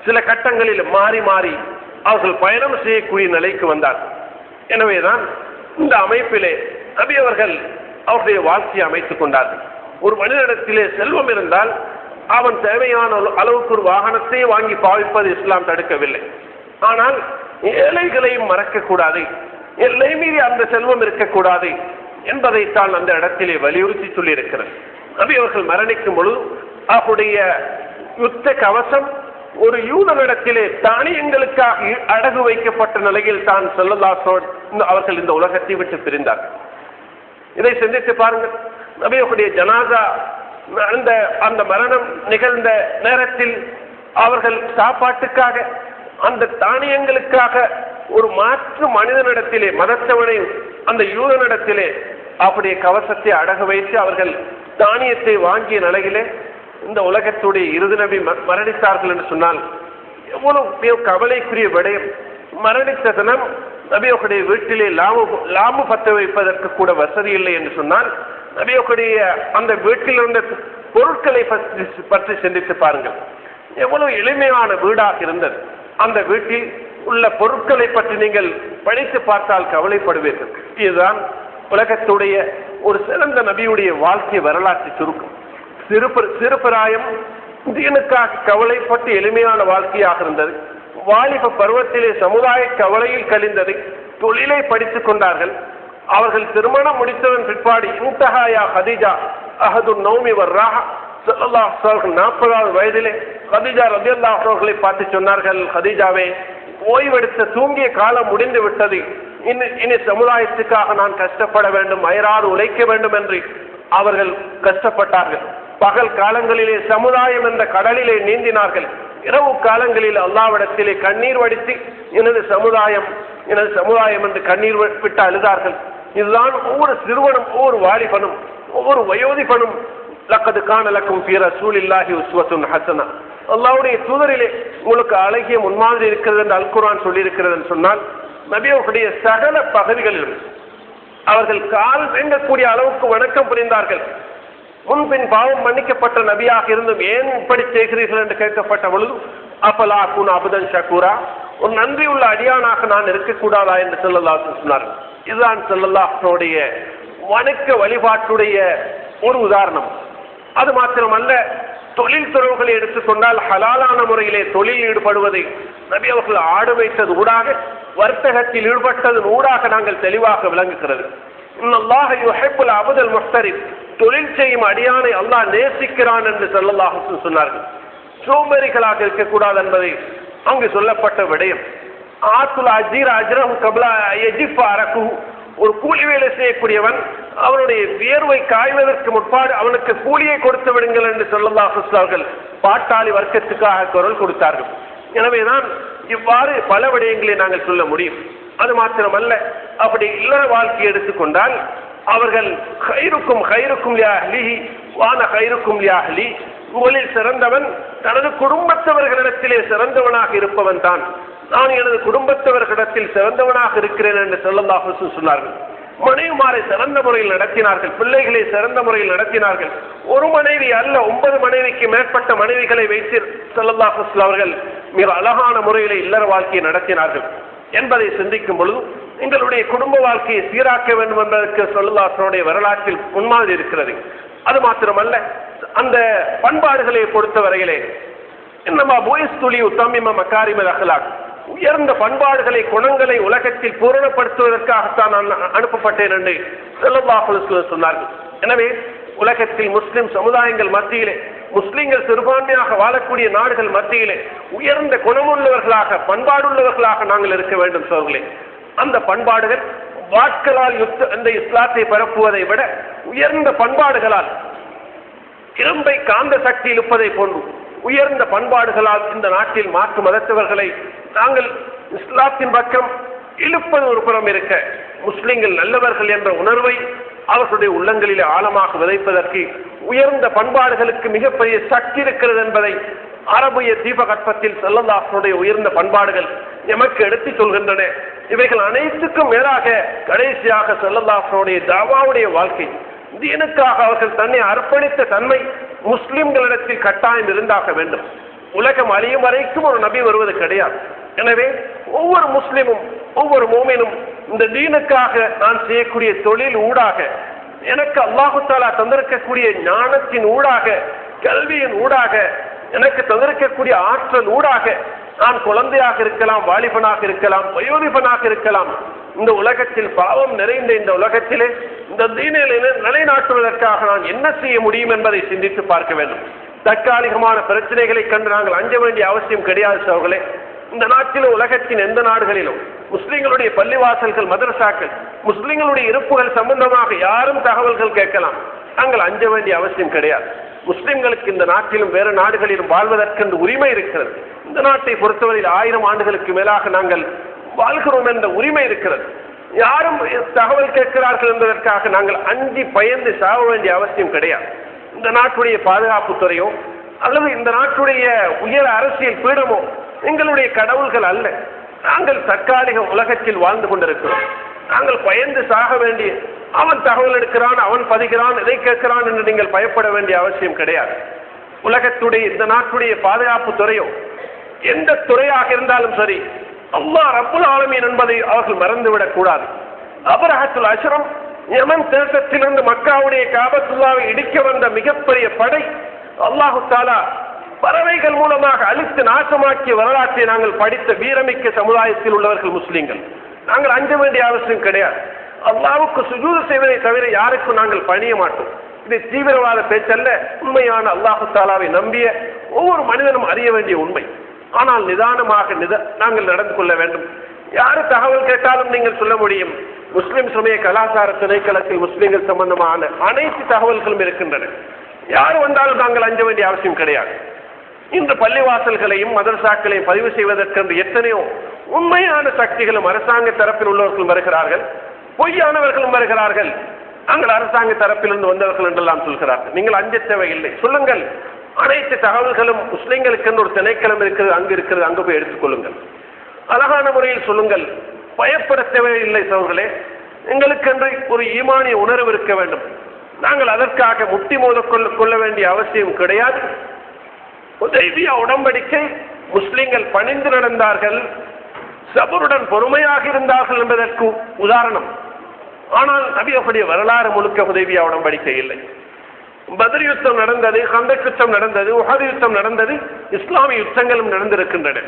சில கட்டங்களில் மாறி மாறி அவர்கள் பயணம் செய்யக்கூடிய நிலைக்கு வந்தார். எனவேதான் இந்த அமைப்பிலே நபி அவர்களுடைய வாழ்க்கையை அமைத்துக் கொண்டார்கள். ஒரு மனிதனிடத்திலே செல்வம் இருந்தால் அவன் தேவையான அளவுக்கு ஒரு வாகனத்தை வாங்கி பாவிப்பது இஸ்லாம் தடுக்கவில்லை. ஆனால் ஏழைகளையும் மறக்கக்கூடாது, எல்லை மீறி அந்த செல்வம் இருக்கக்கூடாது என்பதைத்தான் அந்த இடத்திலே வலியுறுத்தி சொல்லி இருக்கிறது. நபி அவர்கள் மரணிக்கும் பொழுது அவருடைய யுத்த கவசம் ஒரு யூதனிடத்திலே தானியங்களுக்காக அடகு வைக்கப்பட்ட நிலையில் தான் ஸல்லல்லாஹு அவர்கள் இந்த உலகத்தை விட்டு பிரிந்தார். இதை சிந்தித்து பாருங்கள். நபி அவருடைய ஜனாசா அந்த மரணம் நிகழ்ந்த நேரத்தில் அவர்கள் சாப்பாட்டுக்காக அந்த தானியங்களுக்காக ஒரு மாற்று மனிதனிடத்திலே மதத்தவனை அந்த யூதனிடத்திலே அப்படியே கவசத்தை அடகு வைத்து அவர்கள் தானியத்தை வாங்கிய நிலையிலே இந்த உலகத்துடைய இறுதி நபி மரணித்தார்கள் என்று சொன்னால் எவ்வளவு கவலைக்குரிய விடயம். மரணித்த தினம் நபியோடைய வீட்டிலே லாம்பு பற்ற வைப்பதற்கு கூட வசதி இல்லை என்று சொன்னால் நபியோடைய அந்த வீட்டில் இருந்த பொருட்களை பற்றி சிந்தித்து பாருங்கள். எவ்வளவு எளிமையான வீடாக இருந்தது. அந்த வீட்டில் உள்ள பொருட்களை பற்றி நீங்கள் படித்து பார்த்தால் கவலைப்படுவீர்கள். இதுதான் உலகத்துடைய ஒரு சிறந்த நபியுடைய வாழ்க்கை வரலாற்று சுருக்கம். சிறுபிராயம் தீனுக்காக கவலைப்பட்டு எளிமையான வாழ்க்கையாக இருந்தது. வாலிப பருவத்திலே சமுதாய கவலையில் கழிந்தது. தொழிலை படித்துக் கொண்டார்கள். அவர்கள் திருமணம் முடித்ததன் பிற்பாடு இன்தஹாயா ஹதீஜா அஹது நௌமி வர்ராஹா ஸல்லல்லாஹு அலைஹி வஸல்லம் 40வது வயதிலே ஹதீஜா ரலியல்லாஹு அன்ஹா அவர்களை பார்த்து சொன்னார்கள், ஹதீஜாவே, ஓய்வெடுத்த தூங்கிய காலம் முடிந்து விட்டது. இனி சமுதாயத்துக்காக நான் கஷ்டப்பட வேண்டும், அயராது உழைக்க வேண்டும் என்று அவர்கள் கஷ்டப்பட்டார்கள். பகல் காலங்களிலே சமுதாயம் என்ற கடலிலே நீந்தினார்கள். இரவு காலங்களில் அல்லாஹ்விடத்திலே கண்ணீர் வடித்து எனது சமுதாயம் என்று கண்ணீர் விட்டு அழுதார்கள். இதுதான் ஒவ்வொரு சிறுவனும், ஒவ்வொரு வாலிபனும், ஒவ்வொரு வயோதிபனும் லக்கது கான லக்கும் ஃபீ ரசூலில்லாஹி உஸ்வத்துன் ஹஸனா, அல்லாஹ்வுடைய தூதரிலே உங்களுக்கு அழகிய முன்மாதிரி இருக்கிறது என்று அல் குர்ஆன் சொல்லி இருக்கிறது என்று சொன்னால் நபியுடைய சகல பகுதிகளிலும் அவர்கள் கால் வேண்டக்கூடிய அளவுக்கு வணக்கம் புரிந்தார்கள். முன்பின் பாவம் மன்னிக்கப்பட்ட நபியாக இருந்தும் ஏன் இப்படி செய்கிறீர்கள் என்று கேட்கப்பட்ட பொழுது அப்பலா குன் அபுதன் ஷக்கூரா, ஒரு நன்றி உள்ள அடியானாக நான் இருக்கக்கூடாதா என்று ஸல்லல்லாஹு அலைஹி வஸல்லம் சொன்னார்கள். இதுதான் ஸல்லல்லாஹுடைய வணக்க வழிபாட்டுடைய ஒரு உதாரணம். அது மாத்திரமல்ல, தொழில் துறவுகளை எடுத்துக்கொண்டால் ஹலாலான முறையிலே தொழில் ஈடுபடுவதை நபி அவர்கள் ஆடு வைத்தது ஊடாக, வர்த்தகத்தில் ஈடுபட்டதன் ஊடாக நாங்கள் தெளிவாக விளங்குகிறது. இன்னல்லாஹ யுஹிப்புல் அப்தல் முஹ்தரிப், தொழில் செய்யும் அடியானை அல்லாஹ் நேசிக்கிறான் என்று ஸல்லல்லாஹு அலைஹி வஸல்லம் சொன்னார்கள். சோம்பேறிகளாக இருக்கக்கூடாது என்பதை அங்கு சொல்லப்பட்ட விடயம். ஆத்துல் அஜீர் அஜ்ரஹு கப்லா யஜிஃப அரகுஹு, ஒரு கூலி வேலை செய்யக்கூடியவன் அவனுடைய வியர்வை காய்வதற்கு முற்பாடு அவனுக்கு கூலியை கொடுத்து விடுங்கள் என்று ஸல்லல்லாஹு அலைஹி வஸல்லம் பாட்டாளி வர்க்கத்துக்காக குரல் கொடுத்தார்கள். எனவேதான் இவ்வாறு பல விடயங்களை நாங்கள் சொல்ல முடியும். அது மாத்திரமல்ல, அப்படி இல்லற வாழ்க்கையை எடுத்துக்கொண்டால் அவர்கள் கைருக்கும் கைருக்கும் லியா அஹ்லிஹி வான கைருக்கும் லியா அஹ்லி, உங்களில் சிறந்தவன் தனது குடும்பத்தவர்களிடத்திலே சிறந்தவனாக இருப்பவன் தான், நான் எனது குடும்பத்தவர்களிடத்தில் சிறந்தவனாக இருக்கிறேன் என்று ஸல்லல்லாஹு அலைஹி வஸல்லம் சொன்னார்கள். மனைவிமாரை சிறந்த முறையில் நடத்தினார்கள், பிள்ளைகளை சிறந்த முறையில் நடத்தினார்கள். ஒரு மனைவி அல்ல, 9 மனைவிக்கு மேற்பட்ட மனைவிகளை வைத்து ஸல்லல்லாஹு அலைஹி வஸல்லம் அவர்கள் மிக அழகான முறையில் இல்லற வாழ்க்கையை நடத்தினார்கள் என்பதை சிந்திக்கும் பொழுது எங்களுடைய குடும்ப வாழ்க்கையை சீராக்க வேண்டும் என்பதற்கு ஸல்லல்லாஹு அலைஹி வஸல்லம் வரலாற்றில் முன்மாதிரி இருக்கிறது. அது மாத்திரமல்ல, அந்த பண்பாடுகளை பொறுத்தவரையிலே இன்னமா போய்ஸ்துலி உத்தமிம மக்காரிமல் அஹ்லாக், உயர்ந்த பண்பாடுகளை குணங்களை உலகத்தில் பூரணப்படுத்துவதற்காகத்தான் நான் அனுப்பப்பட்டேன் என்று ஸல்லல்லாஹு அலைஹி வஸல்லம் சொன்னார்கள். எனவே உலகத்தில் முஸ்லிம் சமுதாயங்கள் மத்தியிலே, முஸ்லிம்கள் சிறுபான்மையாக வாழக்கூடிய நாடுகள் மத்தியிலே உயர்ந்த குணமுள்ளவர்களாக, பண்பாடுள்ளவர்களாக நாங்கள் இருக்க வேண்டும் சோர்களே. அந்த பண்பாடுகள் வாட்களால் இந்த இஸ்லாத்தை பரப்புவதை விட உயர்ந்த பண்பாடுகளால், இரும்பை காந்த சக்தி இழுப்பதை போன்று உயர்ந்த பண்பாடுகளால் இந்த நாட்டில் மாற்று மதத்தவர்களை நாங்கள் இஸ்லாத்தின் பக்கம் இழுப்பது ஒரு புறம் இருக்க, முஸ்லிம்கள் நல்லவர்கள் என்ற உணர்வை அவர்களுடைய உள்ளங்களிலே ஆழமாக விதைப்பதற்கு உயர்ந்த பண்பாடுகளுக்கு மிகப்பெரிய சக்தி இருக்கிறது என்பதை அரபிய தீபகற்பத்தில் ஸல்லல்லாஹு உயர்ந்த பண்பாடுகள் எமக்கு எடுத்து சொல்கின்றன. இவைகள் அனைத்துக்கும் மேலாக கடைசியாக ஸல்லல்லாஹு தாவாவுடைய வாழ்க்கை, தீனுக்காக அவர்கள் தன்னை அர்ப்பணித்த தன்மை முஸ்லிம்களிடத்தில் கட்டாயம் இருந்தாக வேண்டும். உலகம் அழியும் வரைக்கும் ஒரு நபி வருவது கிடையாது. எனவே ஒவ்வொரு முஸ்லிமும் ஒவ்வொரு மோமினும் இந்த தீனுக்காக நான் செய்யக்கூடிய தொழில் ஊடாக, எனக்கு அல்லாஹு தஆலா தந்திருக்கக்கூடிய ஞானத்தின் ஊடாக, கல்வியின் ஊடாக, எனக்கு தந்திருக்கக்கூடிய ஆற்றல் ஊடாக, நான் குழந்தையாக இருக்கலாம், வாலிபனாக இருக்கலாம், வயோதிபனாக இருக்கலாம், இந்த உலகத்தில் பாவம் நிறைந்த இந்த உலகத்திலே இந்த தீனிலே நிலைநாட்டுவதற்காக நான் என்ன செய்ய முடியும் என்பதை சிந்தித்து பார்க்க வேண்டும். தற்காலிகமான பிரச்சனைகளை கண்டு நாங்கள் அஞ்ச வேண்டிய அவசியம் கிடையாது சகோதரர்களே. இந்த நாட்டிலும் உலகத்தின் எந்த நாடுகளிலும் முஸ்லிம்களுடைய பள்ளிவாசல்கள், மதரசாக்கள், முஸ்லிம்களுடைய இருப்புகள் சம்பந்தமாக யாரும் தகவல்கள் கேட்கலாம். நாங்கள் அஞ்ச வேண்டிய அவசியம் கிடையாது. முஸ்லிம்களுக்கு இந்த நாட்டிலும் வேறு நாடுகளிலும் வாழ்வதற்கு உரிமை இருக்கிறது. இந்த நாட்டை பொறுத்தவரையில் 1000 ஆண்டுகளுக்கு மேலாக நாங்கள் வாழ்கிறோம் என்ற உரிமை இருக்கிறது. யாரும் தகவல் கேட்கிறார்கள் என்பதற்காக நாங்கள் அஞ்சி பயந்து சாக வேண்டிய அவசியம் கிடையாது. இந்த நாட்டுடைய பாதுகாப்பு துறையோ அல்லது இந்த நாட்டுடைய உயர் அரசியல் பீடமோ எங்களுடைய கடவுள்கள் அல்ல. நாங்கள் தற்காலிக உலகத்தில் வாழ்ந்து கொண்டிருக்கிறோம். நாங்கள் பயந்து சாக வேண்டிய, அவன் தகவல் எடுக்கிறான், அவன் பதிகிறான், இதை கேட்கிறான் என்று நீங்கள் பயப்பட வேண்டிய அவசியம் கிடையாது. உலகத்துடைய இந்த நாட்டுடைய பாதுகாப்பு துறையோ எந்த துறையாக இருந்தாலும் சரி, அல்லாஹ் ரப்புல் ஆலமீன் என்பதை அவர்கள் மறந்துவிடக் கூடாது. அபரஹத்துல் அஷ்ரம் யமன் தேசத்திலிருந்து மக்காவுடைய காபத்துல்லாவை இடிக்க வந்த மிகப்பெரிய படை அல்லாஹு தஆலா பறவைகள் மூலமாக அழித்து நாசமாக்கிய வரலாற்றை நாங்கள் படித்த வீரமிக்க சமுதாயத்தில் உள்ளவர்கள் முஸ்லிம்கள். நாங்கள் அஞ்ச வேண்டிய அவசியம் கிடையாது. அல்லாஹ்வுக்கு சுஜூது செய்வதை தவிர யாருக்கும் நாங்கள் பணிய மாட்டோம். இது தீவிரவாத பேச்சல்ல, உண்மையான அல்லாஹு தஆலாவை நம்பிய ஒவ்வொரு மனிதனும் அறிய வேண்டிய உண்மை. ஆனால் நிதானமாக நாங்கள் நடந்து கொள்ள வேண்டும். யாரு தகவல் கேட்டாலும் நீங்கள் சொல்ல முடியும், முஸ்லிம் சமய கலாச்சார திணைக்களத்தில் முஸ்லிம்கள் சம்பந்தமான அனைத்து தகவல்களும் இருக்கின்றன. யார் வந்தாலும் நாங்கள் அஞ்ச வேண்டிய அவசியம் கிடையாது. இன்று பள்ளிவாசல்களையும் மதரசாக்களையும் பதிவு செய்வதற்கு எத்தனையோ உண்மையான சக்திகளும் அரசாங்க தரப்பில் உள்ளவர்களும் வருகிறார்கள், பொய்யானவர்களும் வருகிறார்கள். நாங்கள் அரசாங்க தரப்பிலிருந்து வந்தவர்கள் என்றெல்லாம் சொல்கிறார்கள். நீங்கள் அஞ்ச தேவையில்லை, சொல்லுங்கள். அனைத்து தகவல்களும் முஸ்லிம்களுக்கு ஒரு திணைக்களம் இருக்கிறது, அங்கு இருக்கிறது, அங்கு போய் எடுத்துக்கொள்ளுங்கள். அழகான முறையில் சொல்லுங்கள், பயப்பட தேவையில்லை சகோதரர்களே. எங்களுக்கென்று ஒரு ஈமானிய உணர்வு இருக்க வேண்டும். நாங்கள் அதற்காக முட்டி மோதிக்கொள்ள வேண்டிய அவசியம் கிடையாது. ஹுதைபியா உடன்படிக்கை முஸ்லிம்கள் பணிந்து நடந்தார்கள், சபருடன் பொறுமையாக இருந்தார்கள் என்பதற்கு உதாரணம். ஆனால் நபி அவருடைய வரலாறு முழுக்க ஹுதைபியா உடன்படிக்கை இல்லை. பத்ர் யுத்தம் நடந்தது, கந்தக் யுத்தம் நடந்தது, உஹது யுத்தம் நடந்தது, இஸ்லாமிய யுத்தங்களும் நடந்திருக்கின்றன.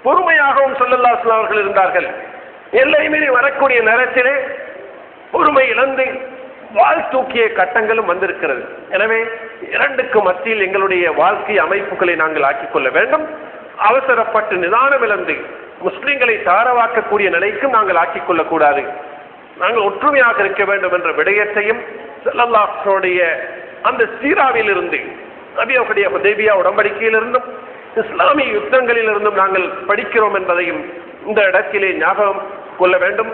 பொறுமையாகவும் ஸல்லல்லாஹு அலைஹி வஸல்லம் அவர்கள் இருந்தார்கள். எல்லை மீறி வரக்கூடிய நேரத்திலே பொறுமை இழந்து வாழ் தூக்கிய கட்டங்களும் வந்திருக்கிறது. எனவே இரண்டுக்கு மத்தியில் எங்களுடைய வாழ்க்கை அமைப்புகளை நாங்கள் ஆக்கிக் கொள்ள வேண்டும். அவசரப்பட்டு நிதானம் இழந்து முஸ்லிம்களை தாரவாக்கக்கூடிய நிலைக்கும் நாங்கள் ஆக்கிக் கொள்ளக்கூடாது. நாங்கள் ஒற்றுமையாக இருக்க வேண்டும் என்ற விடயத்தையும் ஸல்லல்லாஹு அலைஹி அந்த சீராவில் இருந்து, நபி அவருடைய ஹுதைபியா உடன்படிக்கையிலிருந்தும் இஸ்லாமிய யுத்தங்களிலிருந்தும் நாங்கள் படிக்கிறோம் என்பதையும் இந்த இடத்திலே ஞாபகம் கொள்ள வேண்டும்.